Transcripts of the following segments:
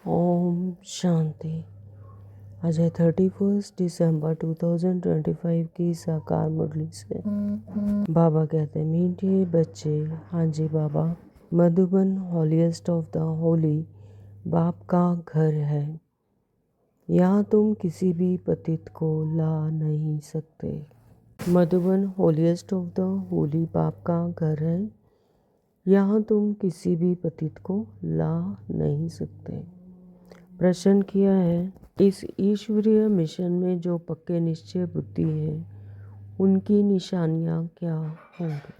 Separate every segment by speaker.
Speaker 1: ओम शांति। आज है 31 दिसंबर 2025 की साकार मुरली से। बाबा कहते हैं, मीठे बच्चे। हाँ जी बाबा। मधुबन हॉलीएस्ट ऑफ द होली बाप का घर है। यहाँ तुम किसी भी पतित को ला नहीं सकते। मधुबन हॉलीएस्ट ऑफ द होली बाप का घर है। यहाँ तुम किसी भी पतित को ला नहीं सकते। प्रश्न किया है, इस ईश्वरीय मिशन में जो पक्के निश्चय बुद्धि है उनकी निशानियाँ क्या होंगी?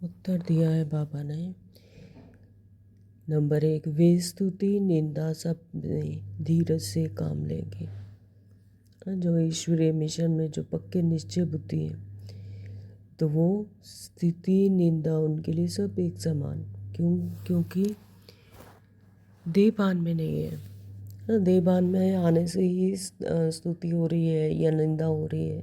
Speaker 1: उत्तर दिया है बाबा ने। नंबर 1, वे स्तुति निंदा सब में धीरज से काम लेंगे। जो ईश्वरीय मिशन में जो पक्के निश्चय बुद्धि है तो वो स्तुति निंदा उनके लिए सब एक समान। क्योंकि देहभान में नहीं है। देहभान में आने से ही स्तुति हो रही है या निंदा हो रही है।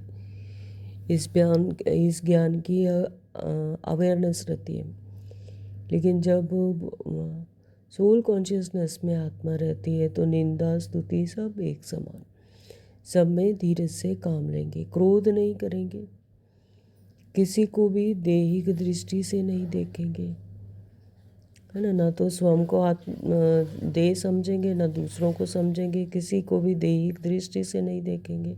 Speaker 1: इस ज्ञान की अवेयरनेस रहती है। लेकिन जब सोल कॉन्शियसनेस में आत्मा रहती है तो निंदा स्तुति सब एक समान। सब में धीरज से काम लेंगे, क्रोध नहीं करेंगे, किसी को भी दैहिक दृष्टि से नहीं देखेंगे, है ना तो स्वयं को देह समझेंगे, ना दूसरों को समझेंगे, किसी को भी दैहिक दृष्टि से नहीं देखेंगे,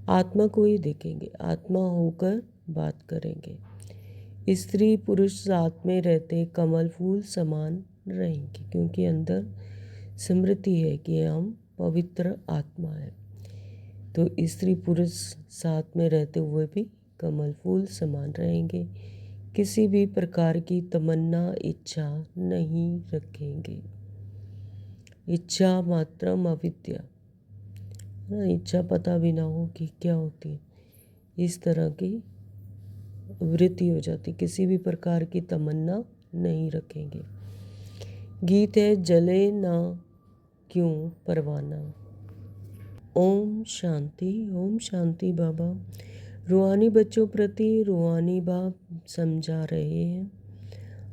Speaker 1: आत्मा को ही देखेंगे, आत्मा होकर बात करेंगे। स्त्री पुरुष साथ में रहते कमल फूल समान रहेंगे, क्योंकि अंदर स्मृति है कि हम पवित्र आत्मा है। तो स्त्री पुरुष साथ में रहते हुए भी कमल फूल समान रहेंगे, किसी भी प्रकार की तमन्ना इच्छा नहीं रखेंगे। इच्छा मात्रम अविद्या, इच्छा पता भी ना हो कि क्या होती है, इस तरह की वृत्ति हो जाती, किसी भी प्रकार की तमन्ना नहीं रखेंगे। गीत है, जले ना क्यों परवाना। ओम शांति बाबा रूहानी बच्चों प्रति रूहानी बाप समझा रहे हैं,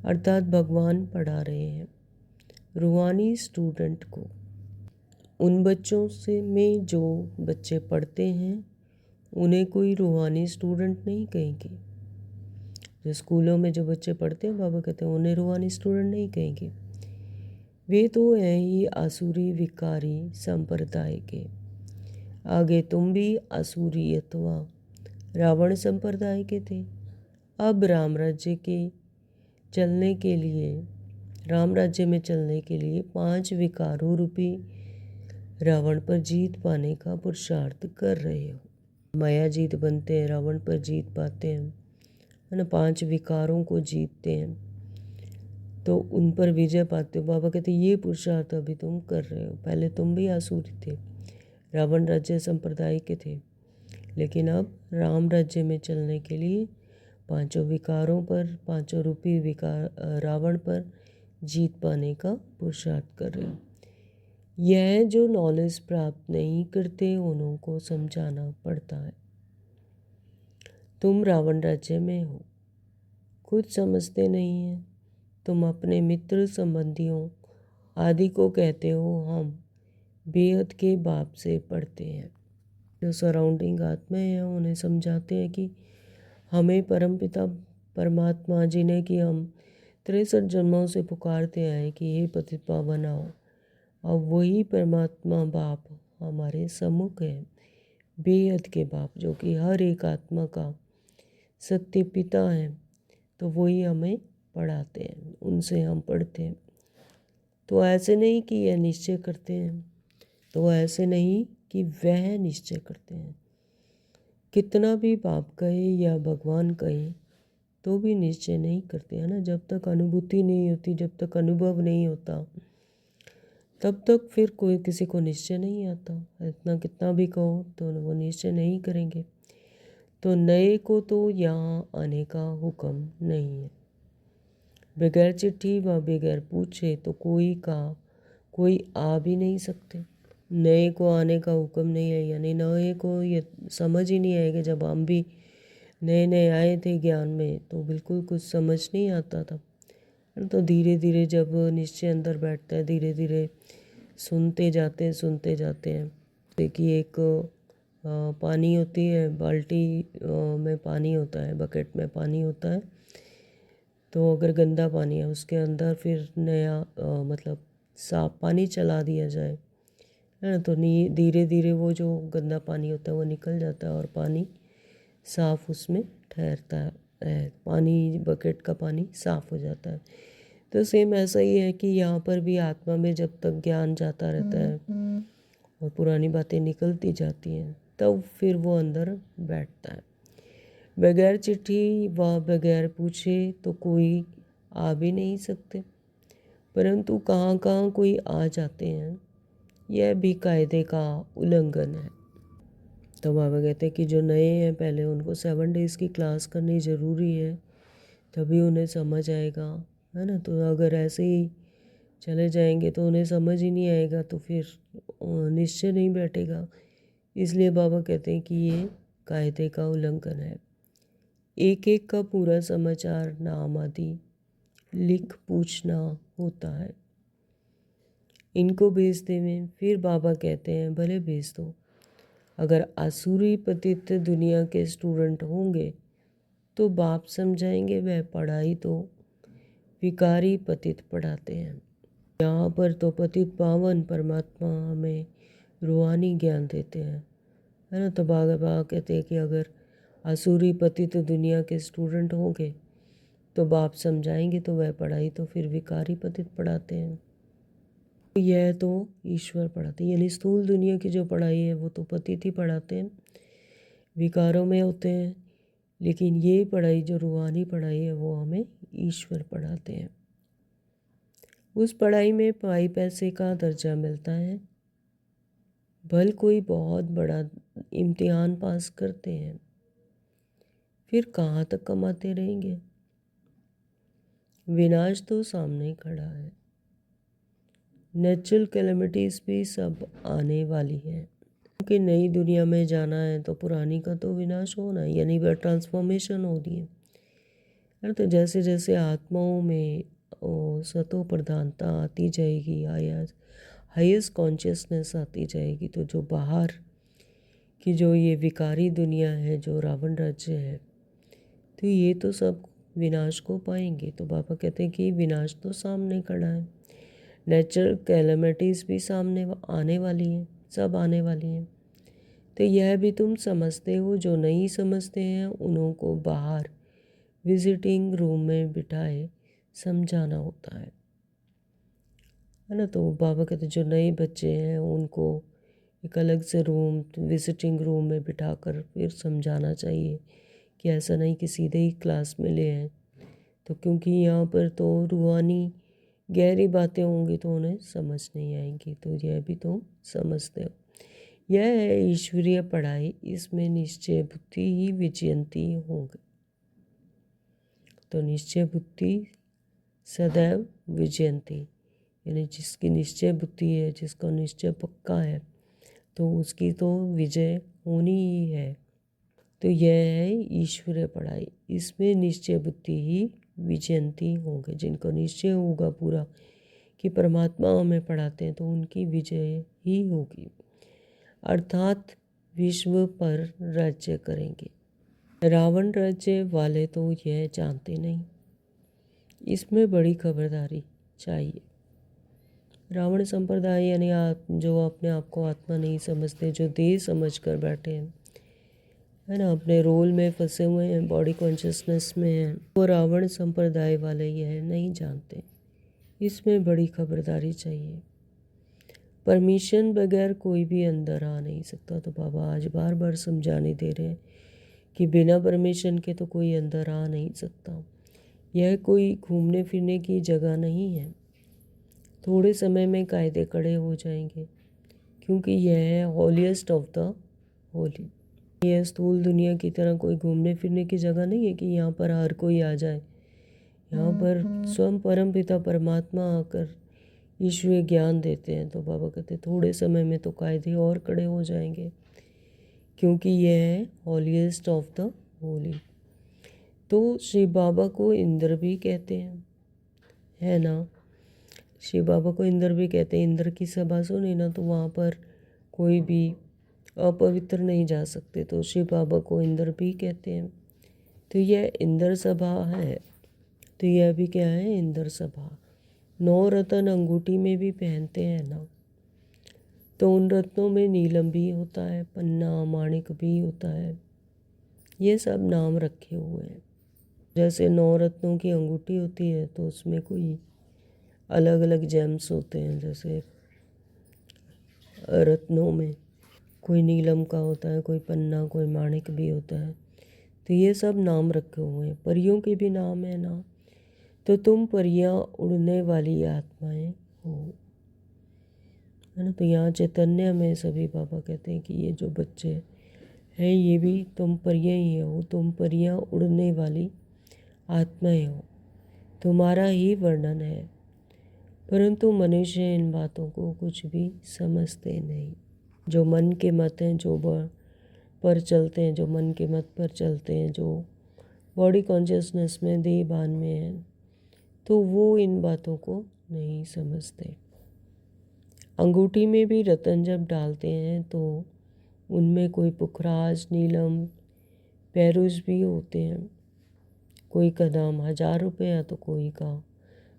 Speaker 1: अर्थात भगवान पढ़ा रहे हैं रूहानी स्टूडेंट को। उन बच्चों से में जो बच्चे पढ़ते हैं उन्हें कोई रूहानी स्टूडेंट नहीं कहेंगे। जो स्कूलों में जो बच्चे पढ़ते हैं बाबा कहते हैं उन्हें रूहानी स्टूडेंट नहीं कहेंगे। वे तो हैं ही आसुरी विकारी संप्रदाय के। आगे तुम भी आसुरी अथवा रावण संप्रदाय के थे। अब राम राज्य में चलने के लिए 5 विकारों रूपी रावण पर जीत पाने का पुरुषार्थ कर रहे हो। माया जीत बनते हैं, रावण पर जीत पाते हैं, है ना, 5 विकारों को जीतते हैं तो उन पर विजय पाते हो। बाबा कहते ये पुरुषार्थ अभी तुम कर रहे हो। पहले तुम भी आसुरी थे, रावण राज्य संप्रदाय के थे, लेकिन अब राम राज्य में चलने के लिए 5 विकारों पर, 5 रूपी विकार रावण पर जीत पाने का पुरुषार्थ कर रहे हो। यह जो नॉलेज प्राप्त नहीं करते उन्हों को समझाना पड़ता है। तुम रावण राज्य में हो, खुद समझते नहीं है। तुम अपने मित्र संबंधियों आदि को कहते हो हम बेहद के बाप से पढ़ते हैं। जो सराउंडिंग आत्मा है उन्हें समझाते हैं कि हमें परमपिता परमात्मा जिन्हें कि हम 63 जन्मों से पुकारते आए कि हे पतित पावन आओ, अब वही परमात्मा बाप हमारे सम्मुख है। बेहद के बाप जो कि हर एक आत्मा का सत्य पिता है, तो वही हमें पढ़ाते हैं, उनसे हम पढ़ते हैं। तो ऐसे नहीं कि यह निश्चय करते हैं, तो ऐसे नहीं कि वह निश्चय करते हैं। कितना भी बाप कहे या भगवान कहे तो भी निश्चय नहीं करते, है ना। जब तक अनुभूति नहीं होती, जब तक अनुभव नहीं होता, तब तक फिर कोई किसी को निश्चय नहीं आता। इतना कितना भी कहो तो वो निश्चय नहीं करेंगे। तो नए को तो यहाँ आने का हुक्म नहीं है। बगैर चिट्ठी व बगैर पूछे तो कोई आ भी नहीं सकते। नए को आने का हुक्म नहीं है, यानी नए को ये समझ ही नहीं आएगा। जब हम भी नए नए आए थे ज्ञान में तो बिल्कुल कुछ समझ नहीं आता था। तो धीरे धीरे जब निश्चय अंदर बैठता है, धीरे धीरे सुनते जाते हैं। देखिए एक पानी होती है, बाल्टी में पानी होता है, बकेट में पानी होता है, तो अगर गंदा पानी है उसके अंदर फिर नया मतलब साफ पानी चला दिया जाए, है ना, तो धीरे धीरे वो जो गंदा पानी होता है वो निकल जाता है और पानी साफ उसमें ठहरता है, पानी बकेट का पानी साफ हो जाता है। तो सेम ऐसा ही है कि यहाँ पर भी आत्मा में जब तक ज्ञान जाता रहता है और पुरानी बातें निकलती जाती हैं, तब फिर वो अंदर बैठता है। बगैर चिट्ठी व बगैर पूछे तो कोई आ भी नहीं सकते, परंतु कहाँ कहाँ कोई आ जाते हैं, यह भी कायदे का उल्लंघन है। तो बाबा कहते हैं कि जो नए हैं पहले उनको 7 डेज़ की क्लास करनी ज़रूरी है, तभी उन्हें समझ आएगा, है ना। तो अगर ऐसे ही चले जाएंगे तो उन्हें समझ ही नहीं आएगा, तो फिर निश्चय नहीं बैठेगा। इसलिए बाबा कहते हैं कि ये कायदे का उल्लंघन है। एक एक का पूरा समाचार नाम आदि लिख पूछना होता है। इनको भेजते में फिर बाबा कहते हैं भले भेज दो। अगर आसुरी पतित दुनिया के स्टूडेंट होंगे तो बाप समझाएंगे, वह पढ़ाई तो विकारी पतित पढ़ाते हैं। यहाँ पर तो पतित पावन परमात्मा हमें रूहानी ज्ञान देते हैं, है ना। तो बाबा कहते हैं कि अगर आसुरी पतित दुनिया के स्टूडेंट होंगे तो बाप समझाएंगे, तो वह पढ़ाई तो फिर विकारी पतित पढ़ाते हैं। यह तो ईश्वर पढ़ाते हैं, यानी स्थूल दुनिया की जो पढ़ाई है वो तो पतित ही पढ़ाते हैं, विकारों में होते हैं। लेकिन ये पढ़ाई जो रूहानी पढ़ाई है वो हमें ईश्वर पढ़ाते हैं। उस पढ़ाई में पाई पैसे का दर्जा मिलता है। भल कोई बहुत बड़ा इम्तिहान पास करते हैं, फिर कहाँ तक कमाते रहेंगे। विनाश तो सामने खड़ा है। नेचुरल कैलेमिटीज़ भी सब आने वाली हैं, क्योंकि नई दुनिया में जाना है तो पुरानी का तो विनाश होना है, यानी वह ट्रांसफॉर्मेशन हो रही है। तो जैसे जैसे आत्माओं में सतो प्रधानता आती जाएगी, हाईएस्ट कॉन्शियसनेस आती जाएगी, तो जो बाहर की जो ये विकारी दुनिया है, जो रावण राज्य है, तो ये तो सब विनाश को पाएंगे। तो बाबा कहते हैं कि विनाश तो सामने खड़ा है। नेचुरल कैलेमिटीज़ भी सामने आने वाली हैं, सब आने वाली हैं। तो यह भी तुम समझते हो। जो नहीं समझते हैं उन्हों को बाहर विजिटिंग रूम में बिठाए समझाना होता है ना। तो बाबा कहते जो नए बच्चे हैं उनको एक अलग से रूम, विजिटिंग रूम में बिठाकर फिर समझाना चाहिए कि ऐसा नहीं कि सीधे ही क्लास में ले आए, तो क्योंकि यहाँ पर तो रूहानी गहरी बातें होंगी तो उन्हें समझ नहीं आएंगी। तो यह भी तुम समझते हो। यह है ईश्वरीय पढ़ाई, इसमें निश्चय बुद्धि ही विजयंती होंगे। तो निश्चय बुद्धि सदैव विजयंती, यानी जिसकी निश्चय बुद्धि है, जिसका निश्चय पक्का है, तो उसकी तो विजय होनी ही है। तो यह है ईश्वरीय पढ़ाई, इसमें निश्चय बुद्धि ही विजयंती होंगे। जिनको निश्चय होगा पूरा कि परमात्मा हमें पढ़ाते हैं, तो उनकी विजय ही होगी, अर्थात विश्व पर राज्य करेंगे। रावण राज्य वाले तो यह जानते नहीं, इसमें बड़ी खबरदारी चाहिए। रावण संप्रदाय यानी जो अपने आप को आत्मा नहीं समझते, जो देह समझ कर बैठे हैं, है ना, अपने रोल में फंसे हुए हैं, बॉडी कॉन्शियसनेस में हैं, वो रावण संप्रदाय वाले यह नहीं जानते। इसमें बड़ी खबरदारी चाहिए। परमिशन बगैर कोई भी अंदर आ नहीं सकता। तो बाबा आज बार बार समझाने दे रहे हैं कि बिना परमिशन के तो कोई अंदर आ नहीं सकता। यह कोई घूमने फिरने की जगह नहीं है। थोड़े समय में कायदे कड़े हो जाएंगे, क्योंकि यह है हॉलीएस्ट ऑफ द होली। यह स्थूल दुनिया की तरह कोई घूमने फिरने की जगह नहीं है कि यहाँ पर हर कोई आ जाए। यहाँ पर स्वयं परमपिता परमात्मा आकर ईश्वरीय ज्ञान देते हैं। तो बाबा कहते हैं थोड़े समय में तो कायदे और कड़े हो जाएंगे, क्योंकि यह है हॉलीएस्ट ऑफ द होली। तो श्री बाबा को इंद्र भी कहते हैं, है ना। शिव बाबा को इंद्र भी कहते हैं। इंद्र की सभा सुनी ना, तो वहाँ पर कोई भी अपवित्र नहीं जा सकते, तो शिव बाबा को इंद्र भी कहते हैं। तो यह इंद्र सभा है। तो यह भी क्या है? इंद्र सभा। 9 रत्न अंगूठी में भी पहनते हैं ना, तो उन रत्नों में नीलम भी होता है, पन्ना माणिक भी होता है। ये सब नाम रखे हुए हैं। जैसे 9 रत्नों की अंगूठी होती है, तो उसमें कोई अलग अलग जेम्स होते हैं। जैसे रत्नों में कोई नीलम का होता है, कोई पन्ना, कोई माणिक भी होता है। तो ये सब नाम रखे हुए हैं। परियों के भी नाम है ना। तो तुम परियां उड़ने वाली आत्माएं हो, है ना। तो यहाँ चैतन्य में सभी बाबा कहते हैं कि ये जो बच्चे हैं, ये भी तुम परियां ही हो। तुम परियां उड़ने वाली आत्माएं हो, तुम्हारा ही वर्णन है। परंतु मनुष्य इन बातों को कुछ भी समझते नहीं। जो मन के मत हैं, जो पर चलते हैं, जो मन के मत पर चलते हैं, जो बॉडी कॉन्शियसनेस में, देह भान में हैं, तो वो इन बातों को नहीं समझते। अंगूठी में भी रतन जब डालते हैं, तो उनमें कोई पुखराज, नीलम, पैरुस भी होते हैं। कोई का दाम 1000 रुपया, तो कोई का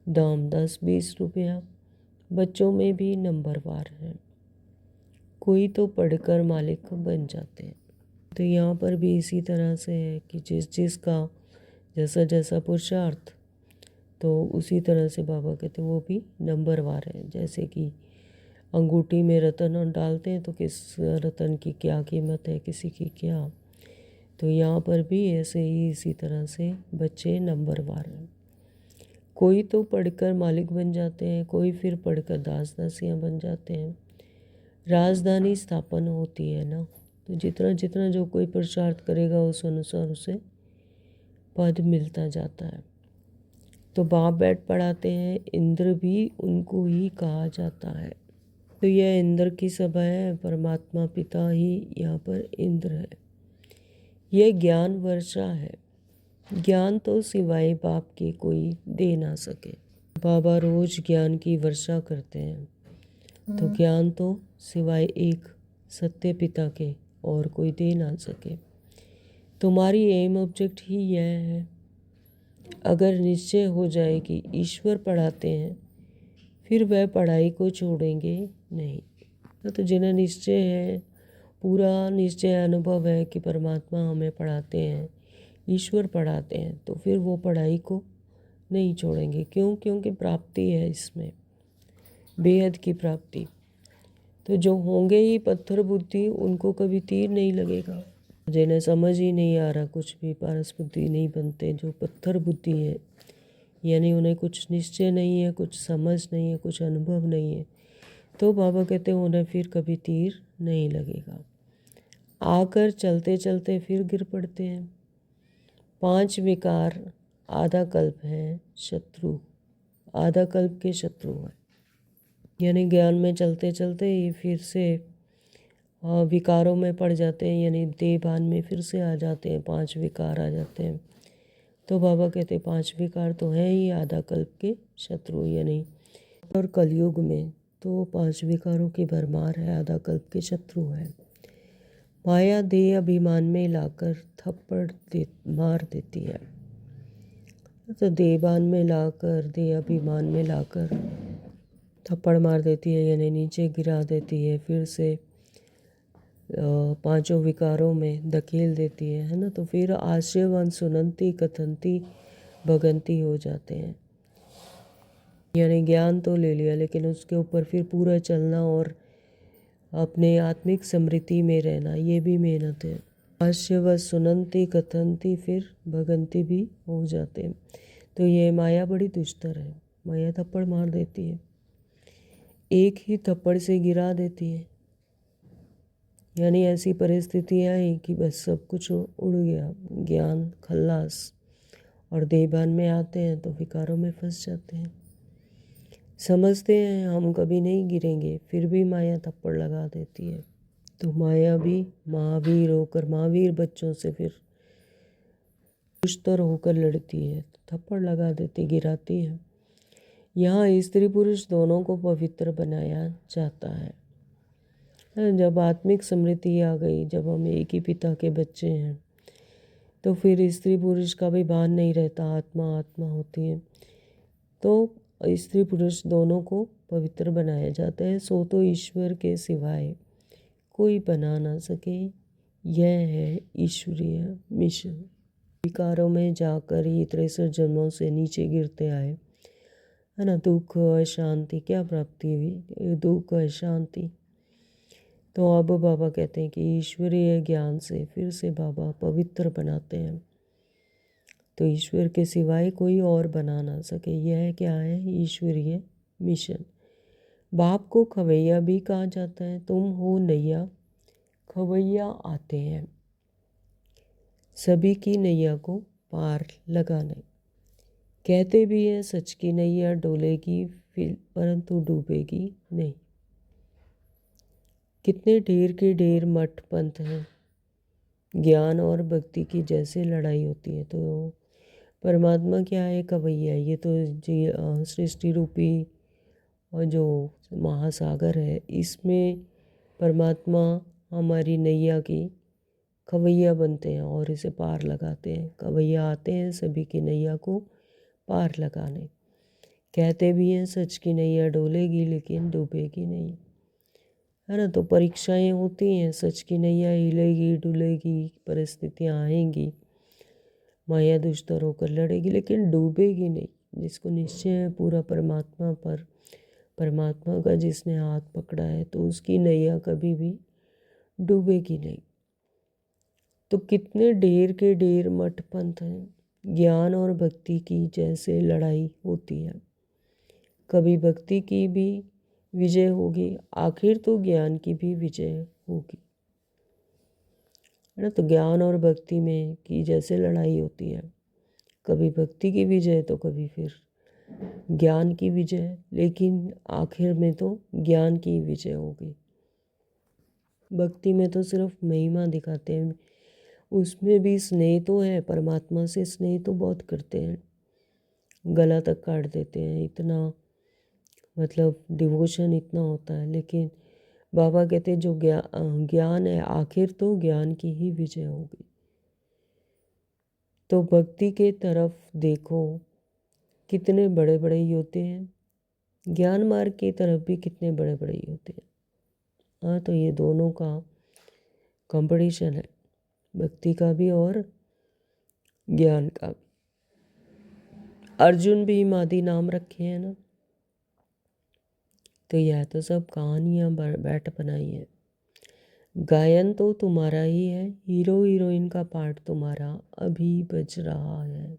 Speaker 1: दाम 10-20 रुपया। बच्चों में भी नंबरवार है। कोई तो पढ़कर मालिक बन जाते हैं। तो यहाँ पर भी इसी तरह से है कि जिस जिस का जैसा जैसा पुरुषार्थ, तो उसी तरह से बाबा कहते वो भी नंबरवार है। जैसे कि अंगूठी में रतन डालते हैं, तो किस रतन की क्या कीमत है, किसी की क्या। तो यहाँ पर भी ऐसे ही इसी तरह से बच्चे नंबरवार हैं। कोई तो पढ़कर मालिक बन जाते हैं, कोई फिर पढ़कर दास दासियाँ बन जाते हैं। राजधानी स्थापन होती है ना, तो जितना जितना जो कोई पुरुषार्थ करेगा, उस अनुसार उसे पद मिलता जाता है। तो बाप बैठ पढ़ाते हैं, इंद्र भी उनको ही कहा जाता है। तो यह इंद्र की सभा है। परमात्मा पिता ही यहाँ पर इंद्र है। यह ज्ञान वर्षा है। ज्ञान तो सिवाय बाप के कोई दे ना सके। बाबा रोज ज्ञान की वर्षा करते हैं। तो ज्ञान तो सिवाय एक सत्य पिता के और कोई दे ना सके। तुम्हारी एम ऑब्जेक्ट ही यह है। अगर निश्चय हो जाए कि ईश्वर पढ़ाते हैं, फिर वह पढ़ाई को छोड़ेंगे नहीं। तो जिन्हें निश्चय है, पूरा निश्चय अनुभव है कि परमात्मा हमें पढ़ाते हैं, ईश्वर पढ़ाते हैं, तो फिर वो पढ़ाई को नहीं छोड़ेंगे। क्यों? क्योंकि प्राप्ति है इसमें, बेहद की प्राप्ति। तो जो होंगे ही पत्थर बुद्धि, उनको कभी तीर नहीं लगेगा। जिन्हें समझ ही नहीं आ रहा, कुछ भी पारस बुद्धि नहीं बनते, जो पत्थर बुद्धि है, यानी उन्हें कुछ निश्चय नहीं है, कुछ समझ नहीं है, कुछ अनुभव नहीं है, तो बाबा कहते हैं उन्हें फिर कभी तीर नहीं लगेगा। आकर चलते चलते फिर गिर पड़ते हैं। 5 विकार आधा कल्प है शत्रु, आधा कल्प के शत्रु हैं। यानी ज्ञान में चलते चलते ही फिर से विकारों में पड़ जाते हैं, यानी देह भान में फिर से आ जाते हैं, 5 विकार आ जाते हैं। तो बाबा कहते हैं 5 विकार तो हैं ही आधा कल्प के शत्रु, यानी और कलयुग में तो 5 विकारों की भरमार है, आधा कल्प के शत्रु है। माया देह अभिमान में लाकर थप्पड़ मार देती है। तो देहभान में लाकर, देह अभिमान में लाकर थप्पड़ मार देती है, यानी नीचे गिरा देती है, फिर से 5 विकारों में धकेल देती है ना। तो फिर आश्रयवान सुनंती कथंती भगंती हो जाते हैं। यानी ज्ञान तो ले लिया, लेकिन उसके ऊपर फिर पूरा चलना और अपने आत्मिक समृद्धि में रहना, ये भी मेहनत है। आश्रयवत सुनंती कथंती फिर भगंती भी हो जाते हैं। तो ये माया बड़ी दुष्टर है। माया थप्पड़ मार देती है, एक ही थप्पड़ से गिरा देती है। यानी ऐसी परिस्थितियाँ आई कि बस सब कुछ उड़ गया, ज्ञान खल्लास। और देहभान में आते हैं तो विकारों में फंस जाते हैं। समझते हैं हम कभी नहीं गिरेंगे, फिर भी माया थप्पड़ लगा देती है। तो माया भी महावीर होकर, महावीर बच्चों से फिर दुष्टर होकर लड़ती है, थप्पड़ लगा देती, गिराती है। यहाँ स्त्री पुरुष दोनों को पवित्र बनाया जाता है। जब आत्मिक समृद्धि आ गई, जब हम एक ही पिता के बच्चे हैं, तो फिर स्त्री पुरुष का भी भान नहीं रहता, आत्मा आत्मा होती है। तो स्त्री पुरुष दोनों को पवित्र बनाया जाता है। सो तो ईश्वर के सिवाय कोई बना ना सके, यह है ईश्वरीय मिशन। विकारों में जाकर ही 63 जन्मों से नीचे गिरते आए, है ना। दुख अशांति, क्या प्राप्ति हुई? दुख अशांति। तो अब बाबा कहते हैं कि ईश्वरीय ज्ञान से फिर से बाबा पवित्र बनाते हैं। तो ईश्वर के सिवाय कोई और बना ना सके, यह क्या है? ईश्वरीय मिशन। बाप को खवैया भी कहा जाता है। तुम हो नैया, खवैया आते हैं सभी की नैया को पार लगाने। कहते भी हैं सच की नैया डोलेगी फिर, परंतु डूबेगी नहीं। कितने ढेर के ढेर मठ पंथ हैं, ज्ञान और भक्ति की जैसे लड़ाई होती है। तो परमात्मा क्या है? कवैया। ये तो जी सृष्टि रूपी और जो महासागर है, इसमें परमात्मा हमारी नैया की खवैया बनते हैं और इसे पार लगाते हैं। कवैया आते हैं सभी की नैया को पार लगाने। कहते भी हैं सच की नैया डोलेगी लेकिन डूबेगी नहीं, है ना। तो परीक्षाएं होती हैं, सच की नैया हिलेगी डुलेगी, परिस्थितियाँ आएंगी, माया दुष्टर होकर लड़ेगी लेकिन डूबेगी नहीं। जिसको निश्चय है पूरा परमात्मा पर, परमात्मा का जिसने हाथ पकड़ा है, तो उसकी नैया कभी भी डूबेगी नहीं। तो कितने ढेर के ढेर मठ पंथ हैं, ज्ञान और भक्ति की जैसे लड़ाई होती है। कभी भक्ति की भी विजय होगी, आखिर तो ज्ञान की भी विजय होगी, है ना। तो ज्ञान और भक्ति में की जैसे लड़ाई होती है, कभी भक्ति की विजय तो कभी फिर ज्ञान की विजय, लेकिन आखिर में तो ज्ञान की विजय होगी। भक्ति में तो सिर्फ महिमा दिखाते हैं, उसमें भी स्नेह तो है, परमात्मा से स्नेह तो बहुत करते हैं, गला तक काट देते हैं, इतना मतलब डिवोशन इतना होता है। लेकिन बाबा कहते हैं जो ज्ञान है, आखिर तो ज्ञान की ही विजय होगी। तो भक्ति के तरफ देखो, कितने बड़े बड़े योद्धे हैं, ज्ञान मार्ग की तरफ भी कितने बड़े बड़े योद्धे हैं। हाँ, तो ये दोनों का कंपटीशन है, भक्ति का भी और ज्ञान का भी। अर्जुन भी मादी नाम रखे हैं ना। तो यह तो सब कहानियाँ बैठ बनाई है। गायन तो तुम्हारा ही है, हीरो हीरोइन का पार्ट तुम्हारा अभी बज रहा है।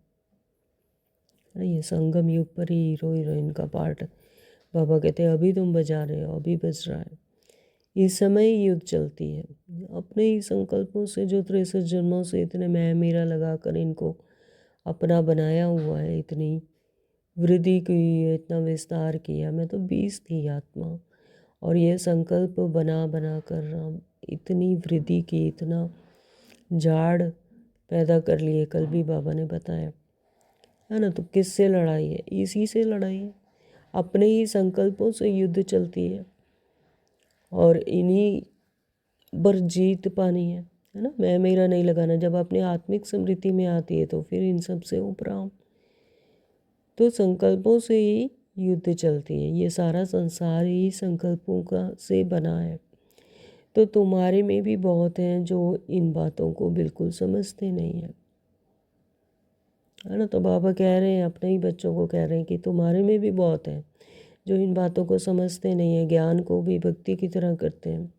Speaker 1: ये संगम युग पर ही हीरो हीरोइन का पार्ट बाबा कहते हैं अभी तुम बजा रहे हो, अभी बज रहा है। इस समय ही युद्ध चलती है। अपने ही संकल्पों से जो 63 जन्मों से इतने मैं मेरा लगा कर इनको अपना बनाया हुआ है, इतनी वृद्धि की है, इतना विस्तार किया। मैं तो 20 थी आत्मा, और ये संकल्प बना बना कर इतनी वृद्धि की, इतना झाड़ पैदा कर लिए। कल भी बाबा ने बताया, है ना। तो किससे लड़ाई है? इसी से लड़ाई है, अपने ही संकल्पों से युद्ध चलती है, और इन्हीं पर जीत पानी है ना। मैं मेरा नहीं लगाना। जब अपने आत्मिक समृद्धि में आती है तो फिर इन सब से उपराम। तो संकल्पों से ही युद्ध चलती है। ये सारा संसार ही संकल्पों का से बना है। तो तुम्हारे में भी बहुत हैं जो इन बातों को बिल्कुल समझते नहीं हैं, है ना। तो बाबा कह रहे हैं, अपने ही बच्चों को कह रहे हैं कि तुम्हारे में भी बहुत हैं जो इन बातों को समझते नहीं हैं, ज्ञान को भी भक्ति की तरह करते हैं।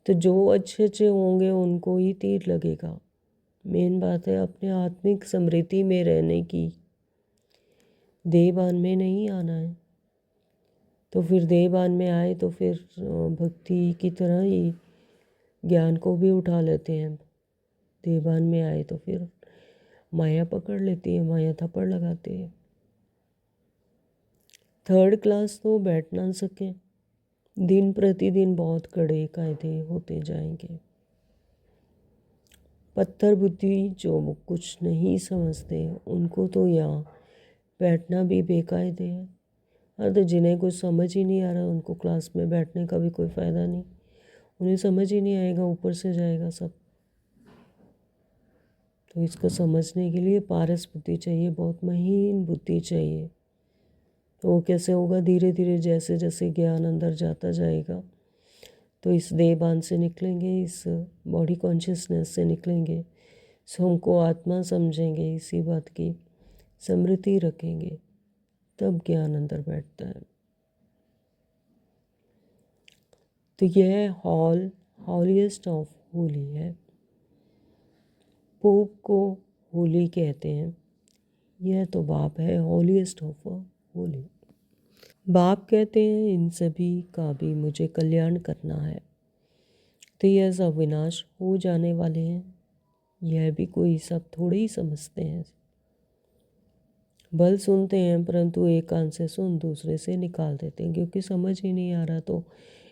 Speaker 1: तो जो अच्छे अच्छे होंगे उनको ही तीर लगेगा। मेन बात है अपने आत्मिक समृद्धि में रहने की, देहभान में नहीं आना है। तो फिर देहभान में आए तो फिर भक्ति की तरह ही ज्ञान को भी उठा लेते हैं। देहभान में आए तो फिर माया पकड़ लेती है, माया थप्पड़ लगाती है। 3rd क्लास तो बैठ ना सके, दिन प्रतिदिन बहुत कड़े कायदे होते जाएंगे। पत्थर बुद्धि जो कुछ नहीं समझते, उनको तो यहाँ बैठना भी बेकायदे है। हाँ, तो जिन्हें कुछ समझ ही नहीं आ रहा उनको क्लास में बैठने का भी कोई फ़ायदा नहीं, उन्हें समझ ही नहीं आएगा, ऊपर से जाएगा सब। तो इसको समझने के लिए पारस बुद्धि चाहिए, बहुत महीन बुद्धि चाहिए। तो वो कैसे होगा? धीरे धीरे जैसे जैसे ज्ञान अंदर जाता जाएगा तो इस देहभान से निकलेंगे, इस बॉडी कॉन्शियसनेस से निकलेंगे, सो हमको आत्मा समझेंगे, इसी बात की स्मृति रखेंगे, तब ज्ञान अंदर बैठता है। तो यह हॉलीएस्ट ऑफ होली है। पोप को होली कहते हैं, यह तो बाप है हॉलीएस्ट ऑफ होली। बाप कहते हैं इन सभी का भी मुझे कल्याण करना है, तो यह सब विनाश हो जाने वाले हैं, यह भी कोई सब थोड़े ही समझते हैं। बल सुनते हैं परंतु एक कान से सुन दूसरे से निकाल देते हैं, क्योंकि समझ ही नहीं आ रहा तो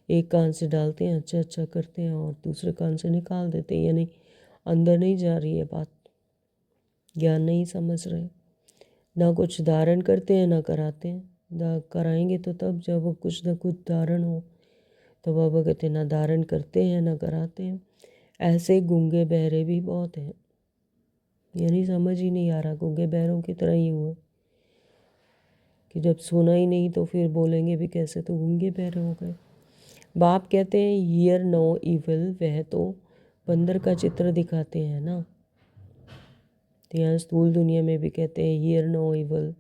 Speaker 1: एक कान से डालते हैं, अच्छा अच्छा करते हैं, और दूसरे कान से निकाल देते हैं, यानी अंदर नहीं जा रही है बात, ज्ञान नहीं समझ रहे। ना कुछ धारण करते हैं ना कराते हैं। कराएंगे तो तब जब कुछ ना कुछ धारण हो। तो बाबा कहते हैं ना धारण करते हैं ना कराते हैं। ऐसे गूंगे बहरे भी बहुत हैं, यानी समझ ही नहीं आ रहा, गूंगे बहरों की तरह ही हुए कि जब सुना ही नहीं तो फिर बोलेंगे भी कैसे, तो गूंगे बहरे हो गए। बाप कहते हैं हियर नो इविल, वह तो बंदर का चित्र दिखाते हैं ना। तो यहाँ स्थूल दुनिया में भी कहते हैं hear no evil,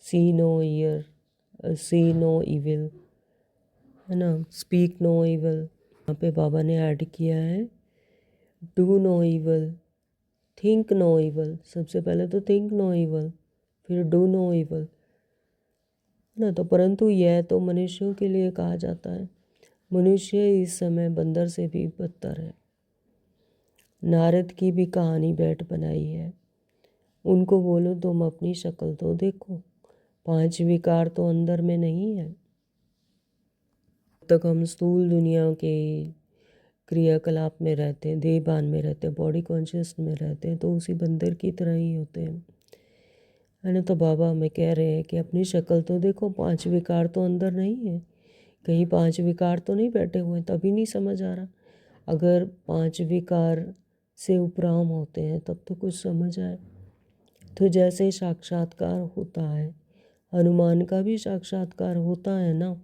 Speaker 1: see no ear, see no evil, है ना, स्पीक नो इविल। यहाँ पे बाबा ने ऐड किया है do no evil, think no evil. सबसे पहले तो थिंक नो इविल, फिर डू नो इविल, है ना। तो परंतु यह तो मनुष्यों के लिए कहा जाता है, मनुष्य इस समय बंदर से भी बदतर है। नारद की भी कहानी बैठ बनाई है, उनको बोलो तुम अपनी शक्ल तो देखो, 5 विकार तो अंदर में नहीं है। तक हम स्थूल दुनिया के क्रियाकलाप में रहते हैं, देहभान में रहते हैं, बॉडी कॉन्शियस में रहते हैं, तो उसी बंदर की तरह ही होते हैं, है ना। तो बाबा हमें कह रहे हैं कि अपनी शक्ल तो देखो, 5 विकार तो अंदर नहीं है, कहीं 5 विकार तो नहीं बैठे हुए हैं, तभी नहीं समझ आ रहा। अगर 5 विकार से उपराम होते हैं तब तो कुछ समझ आए। तो जैसे साक्षात्कार होता है, हनुमान का भी साक्षात्कार होता है ना,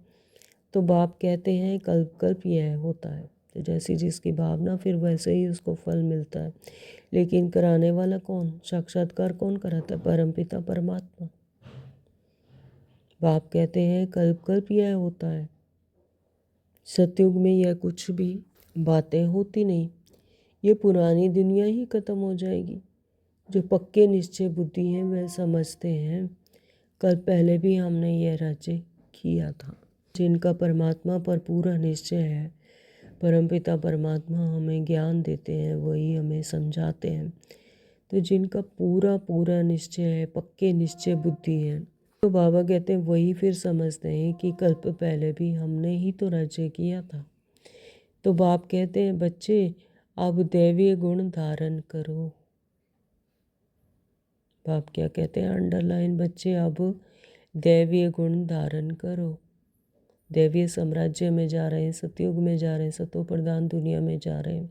Speaker 1: तो बाप कहते हैं कल्प कल्प यह होता है। तो जैसी जिसकी भावना फिर वैसे ही उसको फल मिलता है। लेकिन कराने वाला कौन? साक्षात्कार कौन कराता है? परमपिता परमात्मा। बाप कहते हैं कल्प कल्प यह होता है। सतयुग में यह कुछ भी बातें होती नहीं, ये पुरानी दुनिया ही खत्म हो जाएगी। जो पक्के निश्चय बुद्धि हैं वह समझते हैं कल पहले भी हमने यह राज्य किया था। जिनका परमात्मा पर पूरा निश्चय है, परमपिता परमात्मा हमें ज्ञान देते हैं, वही हमें समझाते हैं। तो जिनका पूरा पूरा निश्चय है, पक्के निश्चय बुद्धि है, तो बाबा कहते हैं वही फिर समझते हैं कि कल्प पहले भी हमने ही तो राज्य किया था। तो बाप कहते हैं बच्चे अब दैवीय गुण धारण करो। बाप क्या कहते हैं? अंडरलाइन बच्चे अब दैवीय गुण धारण करो। दैवीय साम्राज्य में जा रहे हैं, सतयुग में जा रहे हैं, सतो प्रधान दुनिया में जा रहे हैं, है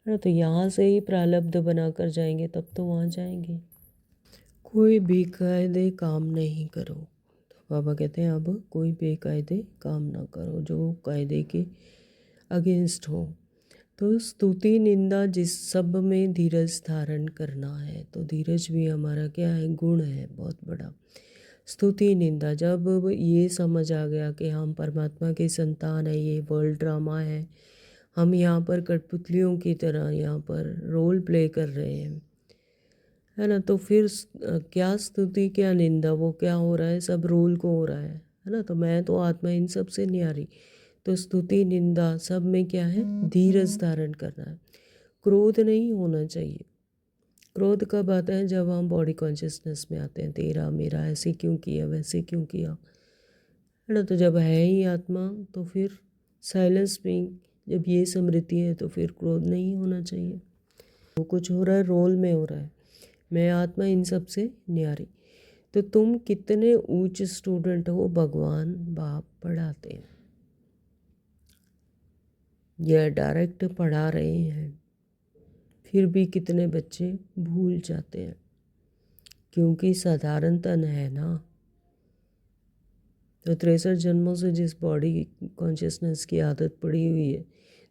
Speaker 1: ना। तो यहाँ से ही प्रारब्ध बनाकर जाएंगे तब तो वहाँ जाएंगे। कोई बेकायदे काम नहीं करो। तो बाबा कहते हैं अब कोई बेकायदे काम ना करो जो कायदे के अगेंस्ट हो। तो स्तुति निंदा जिस सब में धीरज धारण करना है। तो धीरज भी हमारा क्या है? गुण है बहुत बड़ा। स्तुति निंदा, जब ये समझ आ गया कि हम परमात्मा की संतान है, ये वर्ल्ड ड्रामा है, हम यहाँ पर कठपुतलियों की तरह यहाँ पर रोल प्ले कर रहे हैं, है ना। तो फिर क्या स्तुति क्या निंदा, वो क्या हो रहा है? सब रोल को हो रहा है ना। तो मैं तो आत्मा इन सब से न्यारी। तो स्तुति निंदा सब में क्या है? धीरज धारण करना है। क्रोध नहीं होना चाहिए। क्रोध कब आता है? जब हम बॉडी कॉन्शियसनेस में आते हैं, तेरा मेरा, ऐसे क्यों किया वैसे क्यों किया, है ना। तो जब है ही आत्मा तो फिर साइलेंस में जब ये स्मृति है तो फिर क्रोध नहीं होना चाहिए। वो कुछ हो रहा है, रोल में हो रहा है, मैं आत्मा इन सब से न्यारी। तो तुम कितने उच्च स्टूडेंट हो, भगवान बाप पढ़ाते हैं, यह डायरेक्ट पढ़ा रहे हैं, फिर भी कितने बच्चे भूल जाते हैं, क्योंकि साधारण तन है ना। तो 63 जन्मों से जिस बॉडी कॉन्शियसनेस की आदत पड़ी हुई है,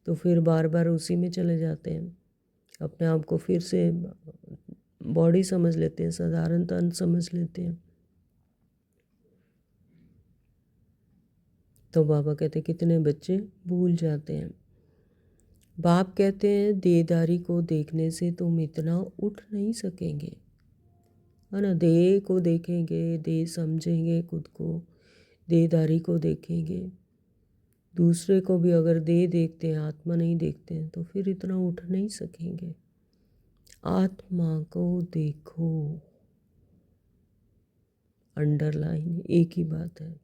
Speaker 1: तो फिर बार बार उसी में चले जाते हैं, अपने आप को फिर से बॉडी समझ लेते हैं, साधारण तन समझ लेते हैं। तो बाबा कहते हैं कितने बच्चे भूल जाते हैं। बाप कहते हैं देहधारी को देखने से तुम इतना उठ नहीं सकेंगे, है ना। देह को देखेंगे, देह समझेंगे, खुद को देहधारी को देखेंगे, दूसरे को भी अगर देह देखते हैं, आत्मा नहीं देखते हैं, तो फिर इतना उठ नहीं सकेंगे। आत्मा को देखो, अंडरलाइन एक ही बात है।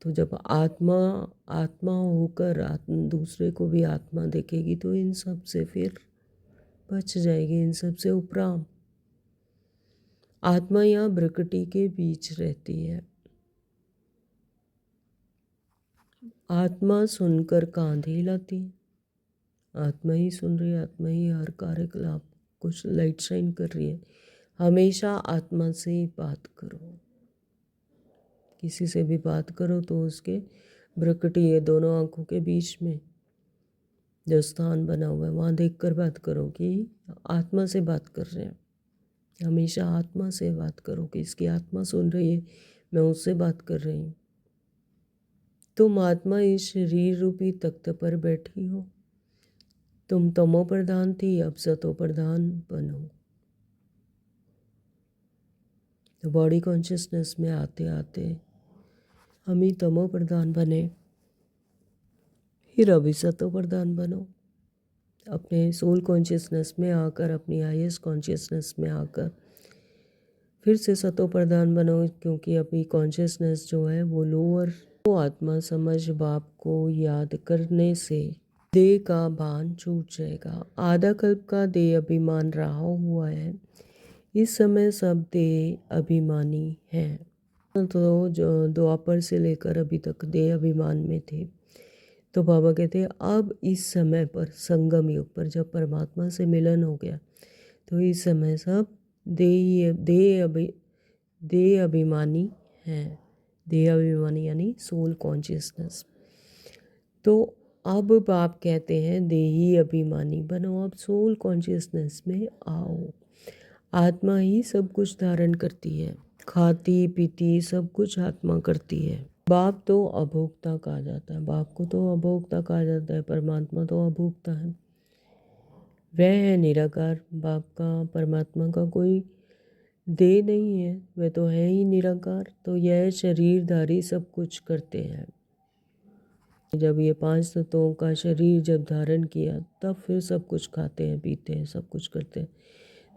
Speaker 1: तो जब आत्मा आत्मा होकर दूसरे को भी आत्मा देखेगी, तो इन सब से फिर बच जाएगी, इन सब से उपराम। आत्मा यहाँ प्रकृति के बीच रहती है। आत्मा सुनकर कांधे हिलाती है, आत्मा ही सुन रही है, आत्मा ही हर कार्यकलाप कुछ लाइट शाइन कर रही है। हमेशा आत्मा से ही बात करो, किसी से भी बात करो तो उसके प्रकृति है दोनों आँखों के बीच में जो स्थान बना हुआ है, वहाँ देख कर बात करो कि आत्मा से बात कर रहे हैं। हमेशा आत्मा से बात करो कि इसकी आत्मा सुन रही है, मैं उससे बात कर रही हूँ। तुम आत्मा इस शरीर रूपी तख्त पर बैठी हो, तुम तमो प्रधान थी, अब सतो प्रधान बनो। तो बॉडी कॉन्शियसनेस में आते आते हम ही तमो प्रधान बने, फिर अभी सतो प्रधान बनो। अपने सोल कॉन्शियसनेस में आकर, अपनी हाईएस्ट कॉन्शियसनेस में आकर फिर से सतो प्रधान बनो, क्योंकि अभी कॉन्शियसनेस जो है वो लोअर। वो आत्मा समझ बाप को याद करने से देह का भान छूट जाएगा। आधा कल्प का देह अभिमान रहा हुआ है, इस समय सब देह अभिमानी हैं। तो जो द्वापर से लेकर अभी तक देह अभिमान में थे, तो बाबा कहते हैं अब इस समय पर, संगम युग पर, जब परमात्मा से मिलन हो गया, तो इस समय सब देह अभिमानी हैं। देह अभिमानी यानी सोल कॉन्शियसनेस। तो अब बाप कहते हैं देही अभिमानी बनो, अब सोल कॉन्शियसनेस में आओ। आत्मा ही सब कुछ धारण करती है, खाती पीती सब कुछ आत्मा करती है। बाप तो अभोक्ता कहा जाता है, बाप को तो अभोक्ता कहा जाता है, परमात्मा तो अभोक्ता है। वह है निराकार। बाप का, परमात्मा का कोई देह नहीं है, वह तो है ही निराकार। तो यह शरीरधारी सब कुछ करते हैं। जब ये 5 तत्वों का शरीर जब धारण किया, तब फिर सब कुछ खाते हैं, पीते हैं, सब कुछ करते हैं।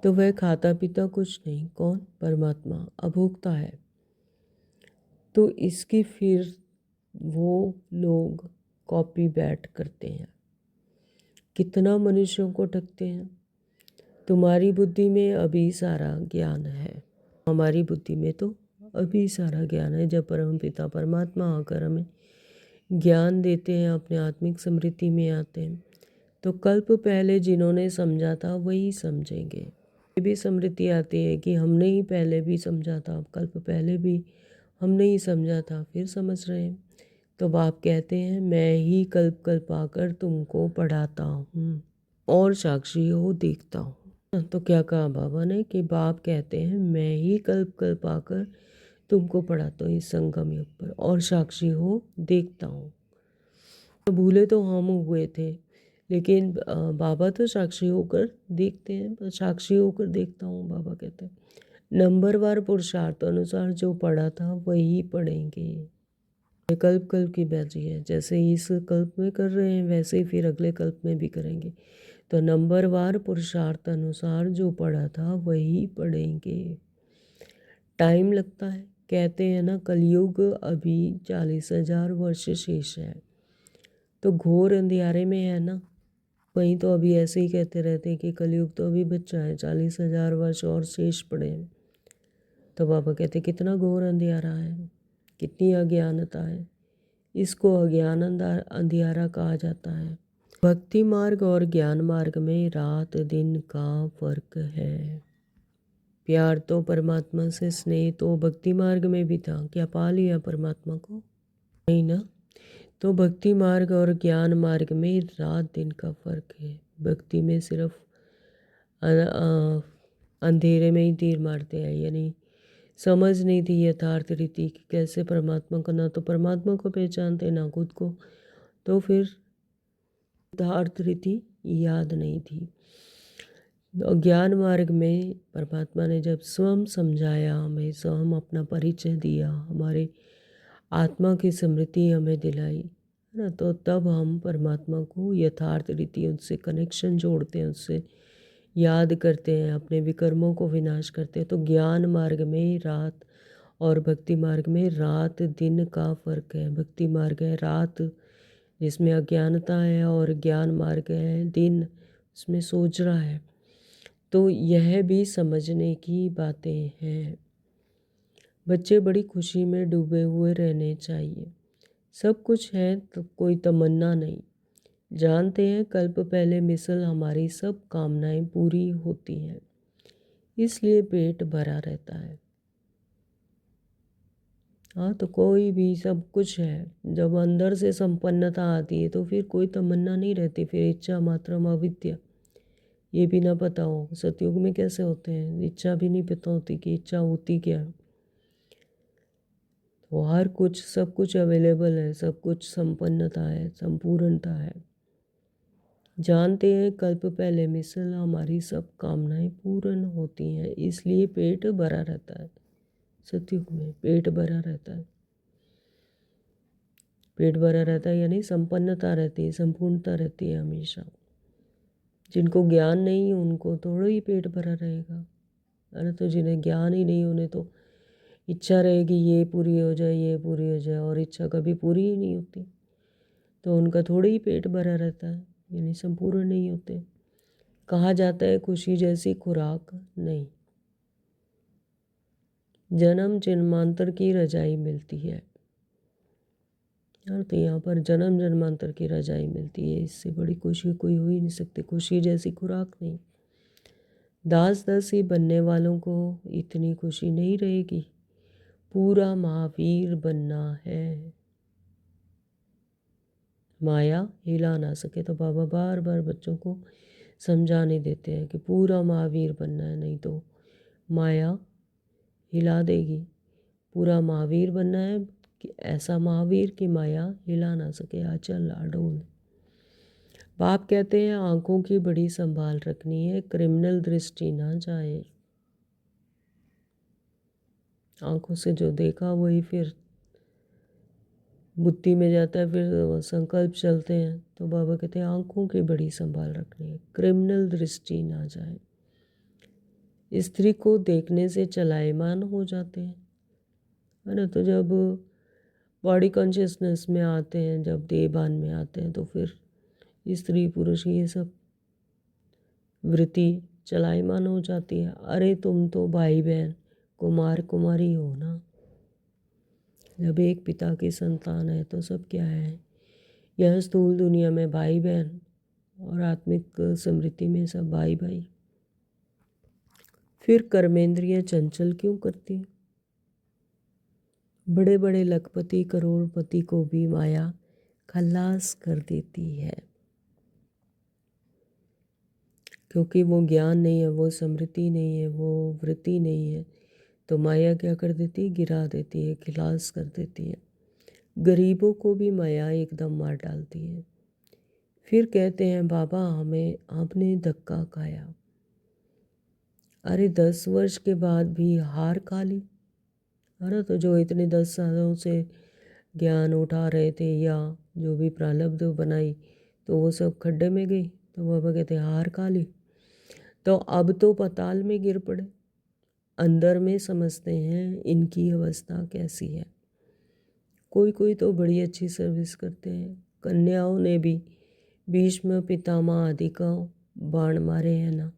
Speaker 1: तो वह खाता पीता कुछ नहीं, कौन? परमात्मा अभोक्ता है। तो इसकी फिर वो लोग कॉपी बैट करते हैं, कितना मनुष्यों को ठगते हैं। तुम्हारी बुद्धि में अभी सारा ज्ञान है, हमारी बुद्धि में तो अभी सारा ज्ञान है। जब परमपिता परमात्मा आकर हमें ज्ञान देते हैं, अपने आत्मिक स्मृति में आते हैं, तो कल्प पहले जिन्होंने समझा था वही समझेंगे। ये भी स्मृति आती है कि हमने ही पहले भी समझा था, कल्प पहले भी हमने ही समझा था, फिर समझ रहे हैं। तो बाप कहते हैं मैं ही कल्प कल्प आकर तुमको पढ़ाता हूँ और साक्षी हो देखता हूँ। तो क्या कहा बाबा ने कि बाप कहते हैं मैं ही कल्प कल्प आकर तुमको पढ़ाता हूँ इस संगम युग पर, और साक्षी हो देखता हूँ। तो भूले तो हम हुए थे, लेकिन बाबा तो साक्षी होकर देखते हैं। तो साक्षी होकर देखता हूँ, बाबा कहते हैं नंबरवार पुरुषार्थ अनुसार जो पढ़ा था वही पढ़ेंगे। कल्प कल्प की बैजी है, जैसे इस कल्प में कर रहे हैं वैसे ही फिर अगले कल्प में भी करेंगे। तो नंबरवार पुरुषार्थ अनुसार जो पढ़ा था वही पढ़ेंगे। टाइम लगता है, कहते हैं ना कलयुग अभी 40,000 वर्ष शेष है। तो घोर अंधियारे में है ना, वहीं तो अभी ऐसे ही कहते रहते हैं कि कलयुग तो अभी बच्चा है, 40,000 वर्ष और शेष पड़े हैं। तो बाबा कहते कितना घोर अंधियारा है, कितनी अज्ञानता है, इसको अज्ञान अंधियारा कहा जाता है। भक्ति मार्ग और ज्ञान मार्ग में रात दिन का फर्क है। प्यार तो परमात्मा से, स्नेह तो भक्ति मार्ग में भी था। क्या पा लिया परमात्मा को? नहीं ना। तो भक्ति मार्ग और ज्ञान मार्ग में रात दिन का फर्क है। भक्ति में सिर्फ अंधेरे में ही तीर मारते हैं, यानी समझ नहीं थी यथार्थ रीति कि कैसे परमात्मा को, ना तो परमात्मा को पहचानते ना खुद को, तो फिर यथार्थ रीति याद नहीं थी। ज्ञान मार्ग में परमात्मा ने जब स्वयं समझाया, हमें स्वयं अपना परिचय दिया, हमारे आत्मा की स्मृति हमें दिलाई, है ना, तो तब हम परमात्मा को यथार्थ रीति उनसे कनेक्शन जोड़ते हैं, उससे याद करते हैं, अपने विकर्मों को विनाश करते हैं। तो ज्ञान मार्ग में रात और भक्ति मार्ग में रात दिन का फर्क है। भक्ति मार्ग है रात, जिसमें अज्ञानता है, और ज्ञान मार्ग है दिन, उसमें सोच रहा है। तो यह भी समझने की बातें हैं। बच्चे बड़ी खुशी में डूबे हुए रहने चाहिए। सब कुछ है तो कोई तमन्ना नहीं। जानते हैं कल्प पहले मिसल हमारी सब कामनाएं पूरी होती हैं, इसलिए पेट भरा रहता है। हाँ, तो कोई भी सब कुछ है। जब अंदर से संपन्नता आती है तो फिर कोई तमन्ना नहीं रहती, फिर इच्छा मात्रम अविद्या। ये भी ना पता हो सतयुग में कैसे होते हैं, इच्छा भी नहीं पता होती कि इच्छा होती क्या है। तो हर कुछ, सब कुछ अवेलेबल है, सब कुछ संपन्नता है, संपूर्णता है। जानते हैं कल्प पहले मिसल हमारी सब कामनाएं पूर्ण होती हैं, इसलिए पेट भरा रहता है। सतयुग में पेट भरा रहता है। पेट भरा रहता है यानी संपन्नता रहती है, संपूर्णता रहती है हमेशा। जिनको ज्ञान नहीं उनको थोड़ा ही पेट भरा रहेगा, अरे तो जिन्हें ज्ञान ही नहीं, उन्हें तो इच्छा रहेगी ये पूरी हो जाए, ये पूरी हो जाए, और इच्छा कभी पूरी ही नहीं होती। तो उनका थोड़ा ही पेट भरा रहता है, यानी संपूर्ण नहीं होते। कहा जाता है खुशी जैसी खुराक नहीं। जन्म जन्मांतर की रजाई मिलती है यार, तो यहाँ पर जन्म जन्मांतर की रजाई मिलती है, इससे बड़ी खुशी कोई हो ही नहीं सकती। खुशी जैसी खुराक नहीं। दास दासी बनने वालों को इतनी खुशी नहीं रहेगी। पूरा महावीर बनना है। माया हिला ना सके, तो बाबा बार बार बच्चों को समझाने देते हैं कि पूरा महावीर बनना है, नहीं तो माया हिला देगी। पूरा महावीर बनना है कि ऐसा महावीर की माया हिला ना सके, आचल आडोल। बाप कहते हैं आंखों की बड़ी संभाल रखनी है, क्रिमिनल दृष्टि ना जाए। आंखों से जो देखा वही फिर बुद्धि में जाता है, फिर संकल्प चलते हैं। तो बाबा कहते हैं आंखों की बड़ी संभाल रखनी है, क्रिमिनल दृष्टि ना जाए। स्त्री को देखने से चलायमान हो जाते हैं, है ना। तो जब बॉडी कॉन्शियसनेस में आते हैं, जब देहभान में आते हैं, तो फिर स्त्री पुरुष ये सब वृत्ति चलायमान हो जाती है। अरे तुम तो भाई बहन कुमार कुमारी हो ना। जब एक पिता की संतान है तो सब क्या है, यह स्थूल दुनिया में भाई बहन, और आत्मिक स्मृति में सब भाई भाई। फिर कर्मेंद्रिय चंचल क्यों करती है? बड़े बड़े लखपति करोड़पति को भी माया खल्लास कर देती है, क्योंकि वो ज्ञान नहीं है, वो स्मृति नहीं है, वो वृत्ति नहीं है। तो माया क्या कर देती है? गिरा देती है, खिलास कर देती है। गरीबों को भी माया एकदम मार डालती है। फिर कहते हैं बाबा हमें आपने धक्का खाया। अरे 10 वर्ष के बाद भी हार खा ली। अरे तो जो इतने 10 सालों से ज्ञान उठा रहे थे, या जो भी प्रारब्ध बनाई, तो वो सब खड्डे में गई। तो बाबा कहते हार खा ली, तो अब तो पाताल में गिर पड़े। अंदर में समझते हैं इनकी अवस्था कैसी है। कोई कोई तो बड़ी अच्छी सर्विस करते हैं। कन्याओं ने भी भीष्म पितामह आदि का बाण मारे हैं ना।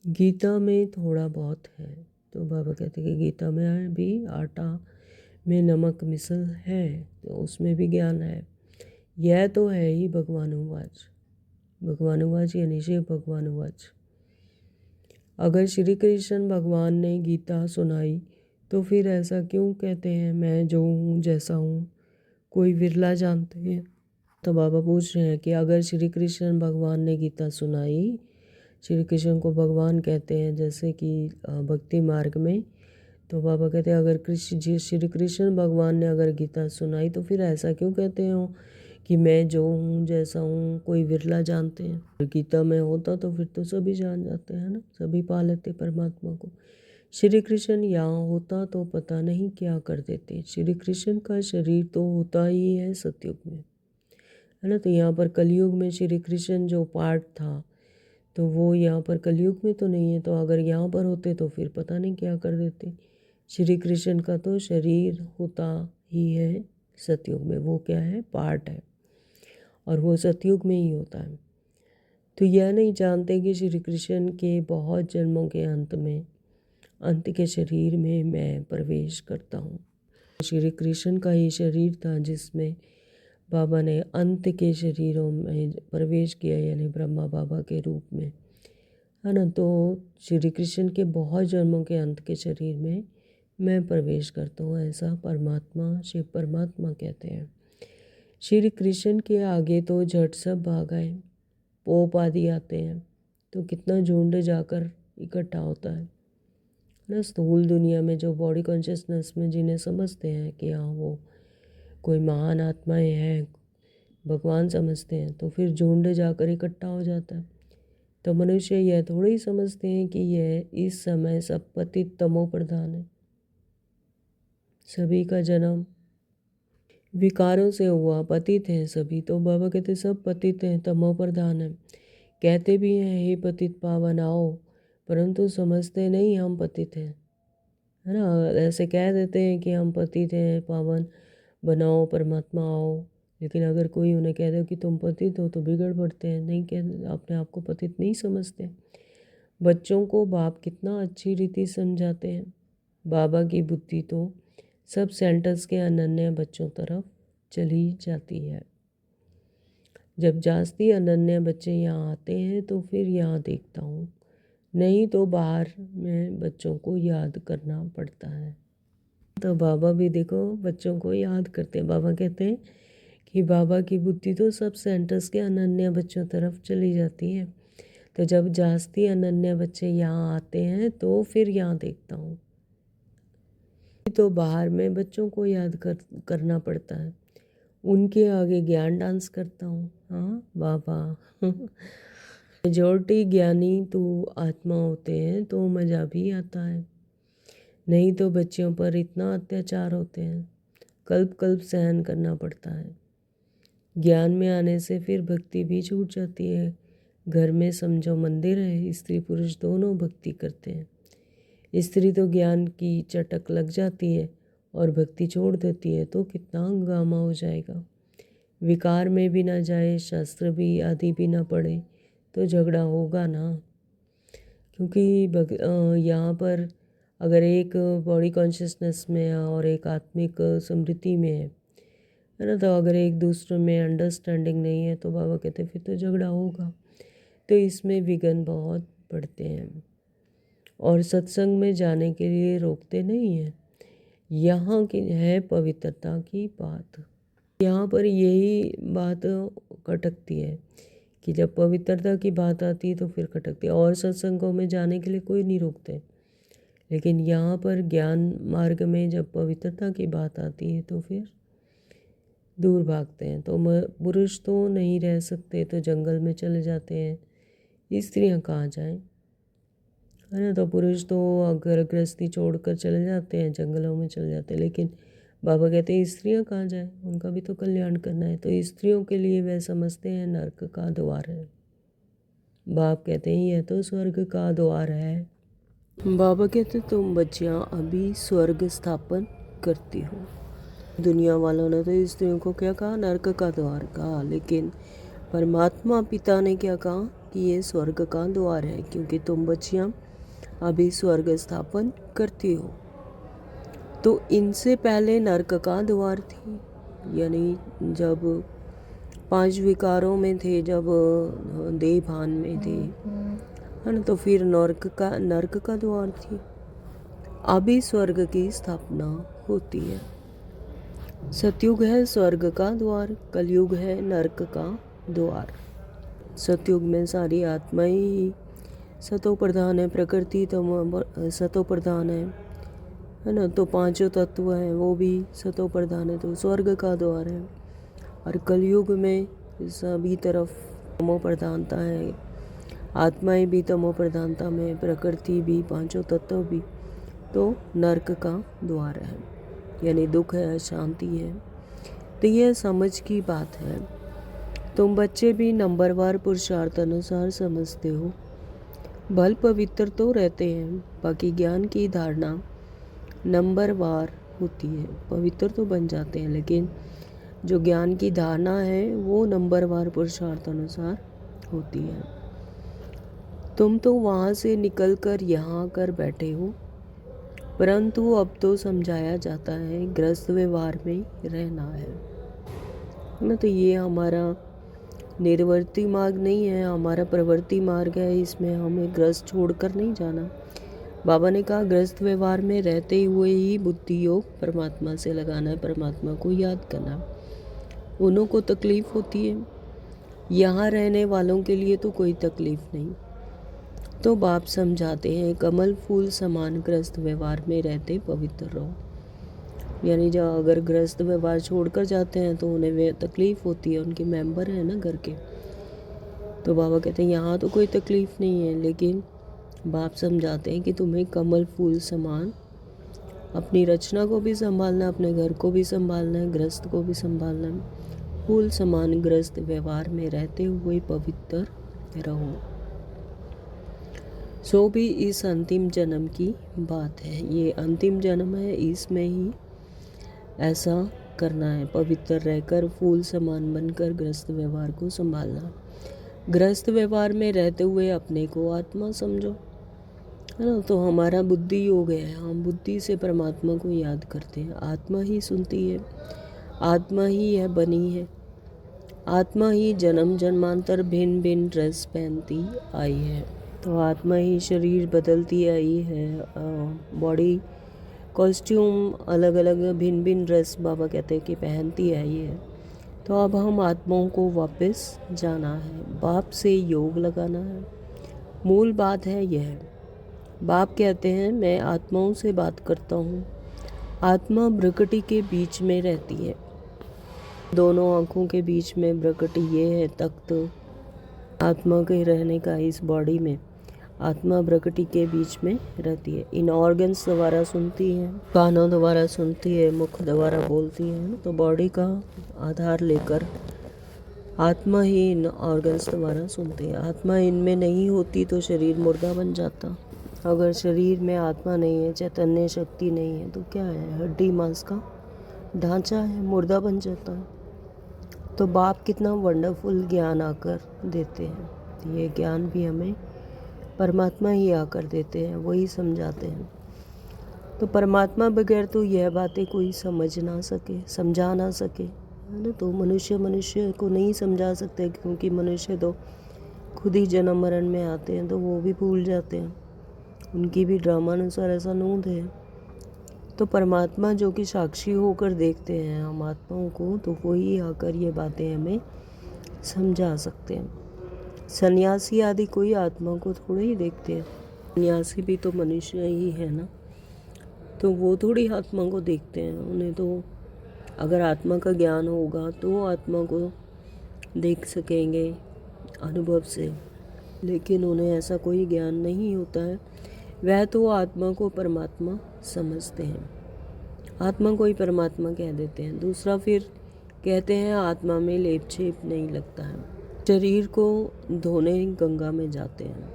Speaker 1: गीता में थोड़ा बहुत है, तो बाबा कहते हैं कि गीता में भी आटा में नमक मिसल है, तो उसमें भी ज्ञान है। यह तो है ही भगवानुवाच। भगवानुवाच यानी शिव भगवानुवाच। अगर श्री कृष्ण भगवान ने गीता सुनाई तो फिर ऐसा क्यों कहते हैं, मैं जो हूँ जैसा हूँ कोई विरला जानते हैं। तो बाबा पूछ रहे हैं कि अगर श्री कृष्ण भगवान ने गीता सुनाई, श्री कृष्ण को भगवान कहते हैं जैसे कि भक्ति मार्ग में, तो बाबा कहते हैं अगर श्री कृष्ण भगवान ने अगर गीता सुनाई तो फिर ऐसा क्यों कहते हो कि मैं जो हूँ जैसा हूँ कोई विरला जानते हैं। अगर गीता में होता तो फिर तो सभी जान जाते हैं ना, सभी पा लेते परमात्मा को। श्री कृष्ण यहाँ होता तो पता नहीं क्या कर देते। श्री कृष्ण का शरीर तो होता ही है सतयुग में, है ना। तो यहाँ पर कलयुग में श्री कृष्ण जो पार्ट था तो वो यहाँ पर कलयुग में तो नहीं है, तो अगर यहाँ पर होते तो फिर पता नहीं क्या कर देते। श्री कृष्ण का तो शरीर होता ही है सतयुग में, वो क्या है, पार्ट है, और वो सतयुग में ही होता है। तो यह नहीं जानते कि श्री कृष्ण के बहुत जन्मों के अंत के शरीर में मैं प्रवेश करता हूँ। श्री कृष्ण का ही शरीर था जिसमें बाबा ने अंत के शरीरों में प्रवेश किया, यानी ब्रह्मा बाबा के रूप में, है ना। तो श्री कृष्ण के बहुत जन्मों के अंत के शरीर में मैं प्रवेश करता हूँ, ऐसा परमात्मा शिव परमात्मा कहते हैं। श्री कृष्ण के आगे तो झट सब भाग आए, पोप आदि आते हैं, तो कितना झुंड जाकर इकट्ठा होता है ना। स्थूल दुनिया में जो बॉडी कॉन्शियसनेस में जिन्हें समझते हैं कि हाँ वो कोई महान आत्माएं हैं, भगवान समझते हैं, तो फिर झुंड जाकर इकट्ठा हो जाता है। तो मनुष्य यह थोड़ी ही समझते हैं कि यह इस समय सब पतित तमो प्रधान है, सभी का जन्म विकारों से हुआ, पतित हैं सभी। तो बाबा कहते सब पतित हैं, तमो प्रधान है। कहते भी हैं हे पतित पावन आओ, परंतु समझते नहीं हम पतित हैं, है ना। ऐसे कह देते हैं कि हम पतित हैं, पावन बनाओ, परमात्मा आओ, लेकिन अगर कोई उन्हें कह दे कि तुम पतित हो तो बिगड़ पड़ते हैं, नहीं कह, अपने आप को पतित नहीं समझते। बच्चों को बाप कितना अच्छी रीति समझाते हैं। बाबा की बुद्धि तो सब सेंटर्स के अनन्य बच्चों तरफ चली जाती है। जब जास्ती अनन्य बच्चे यहाँ आते हैं तो फिर यहाँ देखता हूँ, नहीं तो बाहर में बच्चों को याद करना पड़ता है। तो बाबा भी देखो बच्चों को याद करते हैं। बाबा कहते हैं कि बाबा की बुद्धि तो सब सेंटर्स के अनन्य बच्चों तरफ चली जाती है। तो जब जास्ती अनन्य बच्चे यहाँ आते हैं तो फिर यहाँ देखता हूँ, तो बाहर में बच्चों को याद करना पड़ता है, उनके आगे ज्ञान डांस करता हूँ। हाँ बाबा मेजॉरिटी ज्ञानी तो आत्मा होते हैं तो मज़ा भी आता है, नहीं तो बच्चों पर इतना अत्याचार होते हैं, कल्प कल्प सहन करना पड़ता है। ज्ञान में आने से फिर भक्ति भी छूट जाती है। घर में समझो मंदिर है, स्त्री पुरुष दोनों भक्ति करते हैं। स्त्री तो ज्ञान की चटक लग जाती है और भक्ति छोड़ देती है तो कितना हंगामा हो जाएगा। विकार में भी ना जाए, शास्त्र भी आदि भी ना पढ़े तो झगड़ा होगा ना। क्योंकि यहाँ पर अगर एक बॉडी कॉन्शियसनेस में है और एक आत्मिक समृद्धि में है ना, तो अगर एक दूसरे में अंडरस्टैंडिंग नहीं है तो बाबा कहते फिर तो झगड़ा होगा। तो इसमें विघ्न बहुत पड़ते हैं और सत्संग में जाने के लिए रोकते नहीं हैं। यहाँ की है पवित्रता की बात, यहाँ पर यही बात खटकती है कि जब पवित्रता की बात आती है तो फिर खटकती है। और सत्संगों में जाने के लिए कोई नहीं रोकते, लेकिन यहाँ पर ज्ञान मार्ग में जब पवित्रता की बात आती है तो फिर दूर भागते हैं। तो पुरुष तो नहीं रह सकते तो जंगल में चले जाते हैं, स्त्रियाँ कहाँ जाएं, है ना। तो पुरुष तो घर गृहस्थी छोड़कर चले जाते हैं, जंगलों में चले जाते हैं, लेकिन बाबा कहते हैं स्त्रियाँ कहाँ जाएं, उनका भी तो कल्याण करना है। तो स्त्रियों के लिए वह समझते हैं नर्क का द्वार है। बाप कहते हैं यह तो स्वर्ग का द्वार है। बाबा कहते तुम बच्चियाँ अभी स्वर्ग स्थापन करती हो। दुनिया वालों ने तो स्त्रियों को क्या कहा, नर्क का द्वार कहा, लेकिन परमात्मा पिता ने क्या कहा कि ये स्वर्ग का द्वार है, क्योंकि तुम बच्चियाँ अभी स्वर्ग स्थापन करती हो। तो इनसे पहले नरक का द्वार थी, यानी जब 5 विकारों में थे, जब देह भान में थे, है ना, तो फिर नरक का द्वार थी। अभी स्वर्ग की स्थापना होती है। सतयुग है स्वर्ग का द्वार, कलयुग है नरक का द्वार। सतयुग में सारी आत्माएं ही सतो प्रधान है, प्रकृति तो सतो प्रधान है ना, तो 5 तत्व हैं वो भी सतो प्रधान है, तो स्वर्ग का द्वार है। और कलयुग में सभी तरफ तमो प्रधानता है, आत्माएं भी तमो प्रधानता में, प्रकृति भी, 5 तत्व भी, तो नरक का द्वार है, यानी दुख है, अशांति है। तो यह समझ की बात है। तुम बच्चे भी नंबरवार पुरुषार्थ अनुसार समझते हो, भल पवित्र तो रहते हैं, बाकी ज्ञान की धारणा नंबरवार होती है। पवित्र तो बन जाते हैं, लेकिन जो ज्ञान की धारणा है वो नंबरवार पुरुषार्थ अनुसार होती है। तुम तो वहाँ से निकल कर यहाँ आकर बैठे हो, परंतु अब तो समझाया जाता है गृहस्थ व्यवहार में रहना है ना। तो ये हमारा निर्वर्ती मार्ग नहीं है, हमारा प्रवर्ती मार्ग है। इसमें हमें गृहस्थ छोड़कर नहीं जाना। बाबा ने कहा गृहस्थ व्यवहार में रहते हुए ही बुद्धि योग परमात्मा से लगाना है, परमात्मा को याद करना। उन्हों को तकलीफ होती है, यहाँ रहने वालों के लिए तो कोई तकलीफ नहीं। तो बाप समझाते हैं कमल फूल समान गृहस्थ व्यवहार में रहते पवित्र रहो। यानी जब अगर गृहस्थ व्यवहार छोड़कर जाते हैं तो उन्हें वे तकलीफ होती है, उनके मेंबर हैं ना घर के। तो बाबा कहते हैं यहाँ तो कोई तकलीफ नहीं है, लेकिन बाप समझाते हैं कि तुम्हें कमल फूल समान अपनी रचना को भी संभालना, अपने घर को भी संभालना है, गृहस्थ को भी संभालना है। फूल समान गृहस्थ व्यवहार में रहते हुए पवित्र रहो। सो भी इस अंतिम जन्म की बात है। ये अंतिम जन्म है, इसमें ही ऐसा करना है, पवित्र रहकर फूल समान बनकर गृहस्थ व्यवहार को संभालना। गृहस्थ व्यवहार में रहते हुए अपने को आत्मा समझो, है ना। तो हमारा बुद्धि योग है, हम बुद्धि से परमात्मा को याद करते हैं। आत्मा ही सुनती है, आत्मा ही है बनी है, आत्मा ही जन्म जन्मांतर भिन्न भिन्न ड्रेस पहनती आई है। तो आत्मा ही शरीर बदलती आई है, बॉडी कॉस्ट्यूम अलग अलग भिन्न भिन्न ड्रेस बाबा कहते हैं कि पहनती आई है। तो अब हम आत्माओं को वापस जाना है, बाप से योग लगाना है। मूल बात है यह। बाप कहते हैं मैं आत्माओं से बात करता हूँ। आत्मा भ्रकटी के बीच में रहती है, दोनों आँखों के बीच में भ्रकटी ये है तख्त आत्मा के रहने का। इस बॉडी में आत्मा भ्रकटी के बीच में रहती है। इन ऑर्गन्स द्वारा सुनती है, कानों द्वारा सुनती है, मुख द्वारा बोलती है ना। तो बॉडी का आधार लेकर आत्मा ही इन ऑर्गन्स द्वारा सुनती है। आत्मा इनमें नहीं होती तो शरीर मुर्दा बन जाता। अगर शरीर में आत्मा नहीं है, चैतन्य शक्ति नहीं है, तो क्या है, हड्डी मांस का ढांचा है, मुर्दा बन जाता है। तो बाप कितना वंडरफुल ज्ञान आकर देते हैं। ये ज्ञान भी हमें परमात्मा ही आकर देते हैं, वही समझाते हैं। तो परमात्मा बगैर तो यह बातें कोई समझ ना सके, समझा ना सके, है ना। तो मनुष्य को नहीं समझा सकते, क्योंकि मनुष्य तो खुद ही जन्म मरण में आते हैं, तो वो भी भूल जाते हैं। उनकी भी ड्रामानुसार ऐसा नूंद है। तो परमात्मा जो कि साक्षी होकर देखते हैं हम आत्माओं को, तो वही आकर ये बातें हमें समझा सकते हैं। सन्यासी आदि कोई आत्मा को थोड़े ही देखते हैं, सन्यासी भी तो मनुष्य ही है ना। तो वो थोड़ी आत्मा को देखते हैं। उन्हें तो अगर आत्मा का ज्ञान होगा तो आत्मा को देख सकेंगे अनुभव से, लेकिन उन्हें ऐसा कोई ज्ञान नहीं होता है। वह तो आत्मा को परमात्मा समझते हैं, आत्मा को ही परमात्मा कह देते हैं। दूसरा फिर कहते हैं आत्मा में लेप छेप नहीं लगता है। शरीर को धोने गंगा में जाते हैं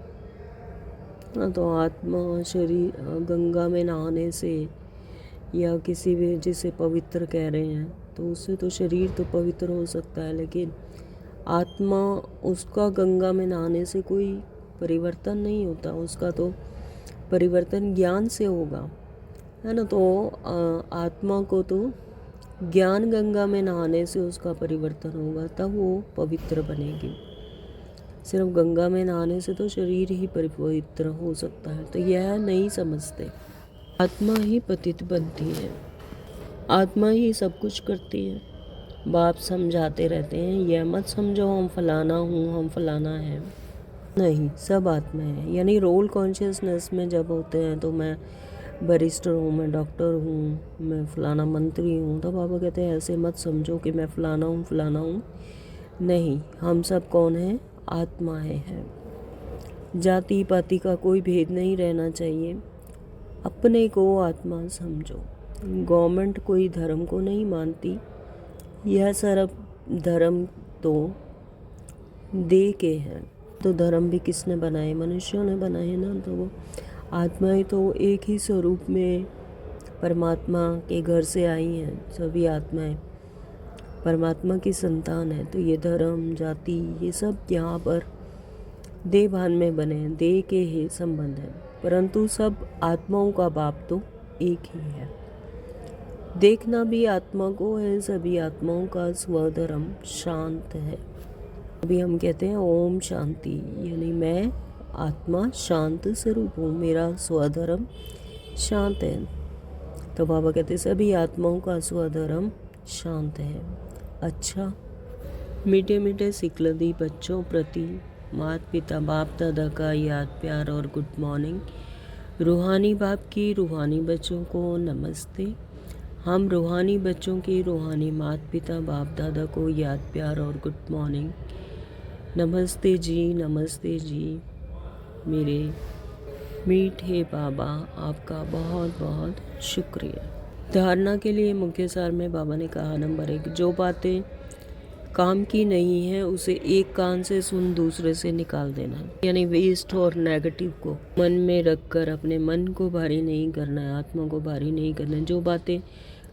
Speaker 1: ना, तो आत्मा शरीर गंगा में नहाने से या किसी भी जिसे पवित्र कह रहे हैं, तो उससे तो शरीर तो पवित्र हो सकता है, लेकिन आत्मा उसका गंगा में नहाने से कोई परिवर्तन नहीं होता। उसका तो परिवर्तन ज्ञान से होगा, है ना। तो आत्मा को तो ज्ञान गंगा में नहाने से उसका परिवर्तन होगा, तब वो पवित्र बनेगी। सिर्फ गंगा में नहाने से तो शरीर ही पवित्र हो सकता है, तो यह नहीं समझते। आत्मा ही पतित बनती है, आत्मा ही सब कुछ करती है। बाप समझाते रहते हैं, यह मत समझो हम फलाना हूँ, हम फलाना है, नहीं, सब आत्मा है। यानी रोल कॉन्शियसनेस में जब होते हैं तो मैं बैरिस्टर हूँ, मैं डॉक्टर हूँ, मैं फलाना मंत्री हूँ, तो बाबा कहते हैं ऐसे मत समझो कि मैं फलाना हूँ फलाना हूँ, नहीं, हम सब कौन हैं, आत्माएं हैं। जाति पाति का कोई भेद नहीं रहना चाहिए, अपने को आत्मा समझो। गवर्नमेंट कोई धर्म को नहीं मानती, यह सब धर्म तो दे के हैं। तो धर्म भी किसने बनाए, मनुष्यों ने बनाए ना। तो वो आत्माएं तो एक ही स्वरूप में परमात्मा के घर से आई हैं, सभी आत्माएं परमात्मा की संतान है। तो ये धर्म जाति ये सब यहाँ पर देह भान में बने हैं, देह के ही संबंध है, परंतु सब आत्माओं का बाप तो एक ही है। देखना भी आत्मा को है, सभी आत्माओं का स्वधर्म शांत है। अभी हम कहते हैं ओम शांति, यानी मैं आत्मा शांत स्वरूप हूँ, मेरा स्वधर्म शांत है। तो बाबा कहते सभी आत्माओं का स्वधर्म शांत है। अच्छा, मीठे मीठे सिकलदी बच्चों प्रति माता पिता बाप दादा का याद प्यार और गुड मॉर्निंग। रूहानी बाप की रूहानी बच्चों को नमस्ते। हम रूहानी बच्चों की रूहानी माता पिता बाप दादा को याद प्यार और गुड मॉर्निंग। नमस्ते जी मेरे मीठे बाबा, आपका बहुत बहुत शुक्रिया। धारणा के लिए मुख्य सार में बाबा ने कहा, नंबर 1, जो बातें काम की नहीं है उसे एक कान से सुन दूसरे से निकाल देना। यानी वेस्ट और नेगेटिव को मन में रखकर अपने मन को भारी नहीं करना है, आत्मा को भारी नहीं करना है। जो बातें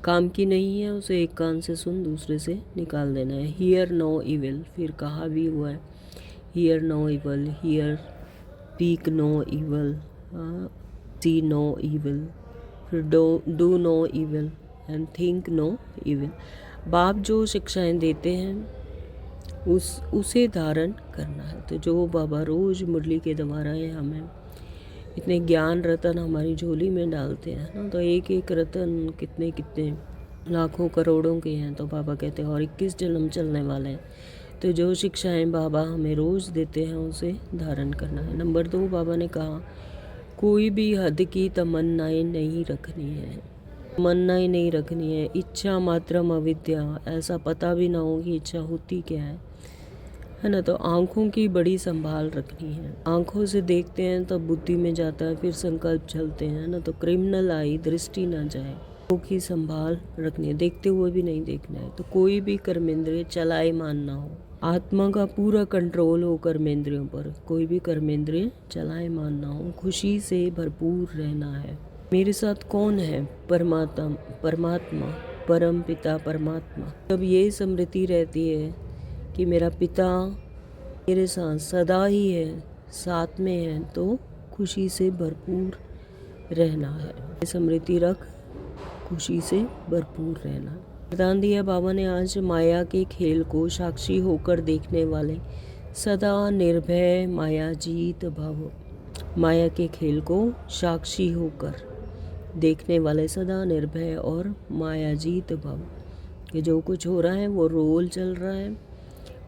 Speaker 1: काम की नहीं है उसे एक कान से सुन दूसरे से निकाल देना है। हियर नो इविल, फिर कहा भी हुआ है hear no evil, hear speak no evil, see no evil, फिर do no evil and think no evil. बाप जो शिक्षाएं देते हैं उसे धारण करना है। तो जो बाबा रोज़ मुरली के द्वारा हमें इतने ज्ञान रतन हमारी झोली में डालते हैं ना, तो एक एक रतन कितने कितने लाखों करोड़ों के हैं। तो बाबा कहते हैं और 21 जन्म चलने वाले हैं। तो जो शिक्षाएं बाबा हमें रोज़ देते हैं उसे धारण करना है। नंबर 2, बाबा ने कहा कोई भी हद की तमन्नाएं नहीं रखनी है, तमन्नाएं नहीं रखनी है। इच्छा मात्रम अविद्या, ऐसा पता भी ना हो कि इच्छा होती क्या है ना। तो आँखों की बड़ी संभाल रखनी है। आँखों से देखते हैं तो बुद्धि में जाता है, फिर संकल्प चलते हैं ना, तो क्रिमिनल आई दृष्टि ना जाए। आँखों की संभाल रखनी है, देखते हुए भी नहीं देखना है। तो कोई भी कर्मेंद्रिय चलायमान ना हो, आत्मा का पूरा कंट्रोल हो कर्मेंद्रियों पर, कोई भी कर्मेंद्रिय चलायमान ना हो। खुशी से भरपूर रहना है। मेरे साथ कौन है, परमात्मा परम पिता परमात्मा। जब ये स्मृति रहती है कि मेरा पिता मेरे साथ सदा ही है, साथ में है, तो खुशी से भरपूर रहना है। स्मृति रख, खुशी से भरपूर रहना। वरदान दिया बाबा ने आज, माया के खेल को साक्षी होकर देखने वाले सदा निर्भय माया जीत भव। माया के खेल को साक्षी होकर देखने वाले सदा निर्भय और माया जीत भव। कि जो कुछ हो रहा है वो रोल चल रहा है,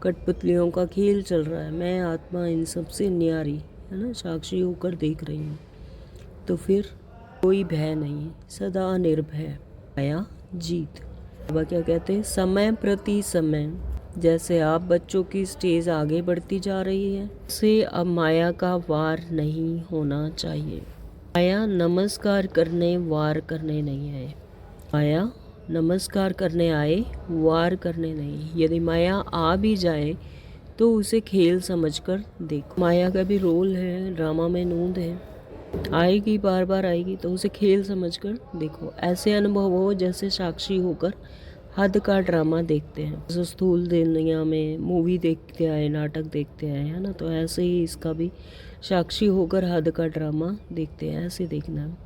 Speaker 1: कठपुतलियों का खेल चल रहा है, मैं आत्मा इन सबसे न्यारी है ना, साक्षी होकर देख रही हूँ। तो फिर कोई भय नहीं, सदा निर्भय माया जीत। बाबा क्या कहते हैं, समय प्रति समय जैसे आप बच्चों की स्टेज आगे बढ़ती जा रही है, से अब माया का वार नहीं होना चाहिए। माया नमस्कार करने वार करने नहीं आए, माया नमस्कार करने आए, वार करने नहीं। यदि माया आ भी जाए तो उसे खेल समझकर देखो। माया का भी रोल है, ड्रामा में नूंद है, आएगी बार बार आएगी, तो उसे खेल समझकर देखो। ऐसे अनुभव हो जैसे साक्षी होकर हद का ड्रामा देखते हैं। जैसे स्थूल दुनिया में मूवी देखते आए, नाटक देखते आए, है ना, तो ऐसे ही इसका भी साक्षी होकर हद का ड्रामा देखते हैं, ऐसे देखना है।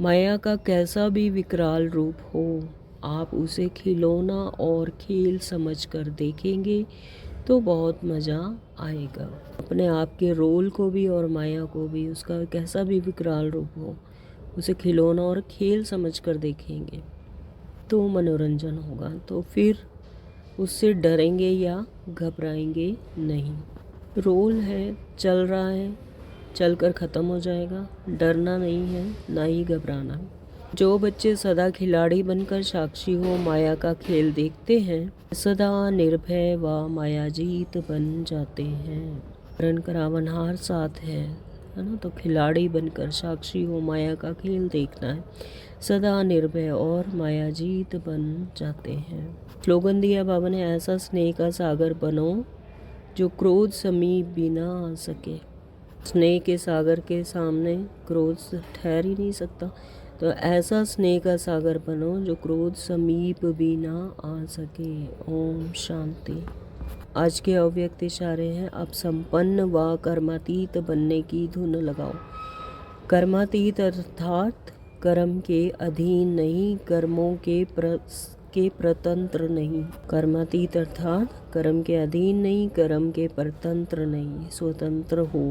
Speaker 1: माया का कैसा भी विकराल रूप हो, आप उसे खिलौना और खेल समझकर देखेंगे तो बहुत मज़ा आएगा। अपने आप के रोल को भी और माया को भी, उसका कैसा भी विकराल रूप हो, उसे खिलौना और खेल समझकर देखेंगे तो मनोरंजन होगा। तो फिर उससे डरेंगे या घबराएंगे नहीं। रोल है, चल रहा है, चलकर ख़त्म हो जाएगा। डरना नहीं है, ना ही घबराना है। जो बच्चे सदा खिलाड़ी बनकर साक्षी हो माया का खेल देखते हैं, सदा निर्भय व मायाजीत बन जाते हैं। करण करावनहार साथ है ना, तो खिलाड़ी बनकर साक्षी हो माया का खेल देखना है, सदा निर्भय और मायाजीत बन जाते हैं। स्लोगन दिया बाबा ने, ऐसा स्नेह का सागर बनो जो क्रोध समीप भी ना आ सके। स्नेह के सागर के सामने क्रोध ठहर ही नहीं सकता, तो ऐसा स्नेह का सागर बनो जो क्रोध समीप भी ना आ सके। ओम शांति। आज के अव्यक्त इशारे हैं, अब संपन्न व कर्मातीत बनने की धुन लगाओ। कर्मातीत अर्थात कर्म के अधीन नहीं, कर्मों के परतंत्र नहीं। कर्मातीत अर्थात कर्म के अधीन नहीं, कर्म के परतंत्र नहीं, स्वतंत्र हो।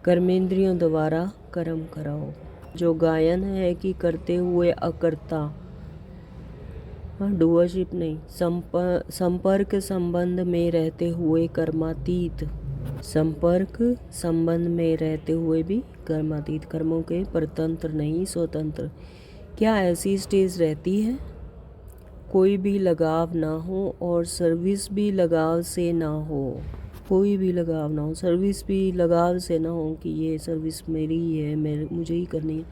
Speaker 1: कर्मेंद्रियों द्वारा कर्म कराओ। जो गायन है कि करते हुए अकर्ता, डूअरशिप नहीं, संपर्क संबंध में रहते हुए कर्मातीत, संपर्क संबंध में रहते हुए भी कर्मातीत, कर्मों के परतंत्र नहीं, स्वतंत्र। क्या ऐसी स्टेज रहती है कोई भी लगाव ना हो और सर्विस भी लगाव से ना हो। कोई भी लगाव ना हो, सर्विस भी लगाव से ना हो कि ये सर्विस मेरी ही है, मुझे ही करनी है,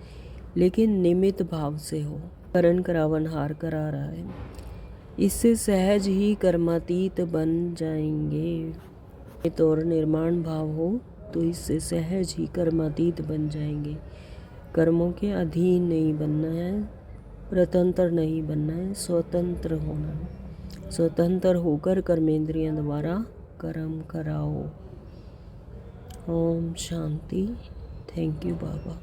Speaker 1: लेकिन निमित्त भाव से हो। करण करावनहार करा रहा है, इससे सहज ही कर्मातीत बन जाएंगे। तो और निर्माण भाव हो तो इससे सहज ही कर्मातीत बन जाएंगे। कर्मों के अधीन नहीं बनना है, परतंत्र नहीं बनना है, स्वतंत्र होना है। स्वतंत्र होकर कर्मेंद्रियों द्वारा कर्म कराओ। ओम शांति। Thank you Baba.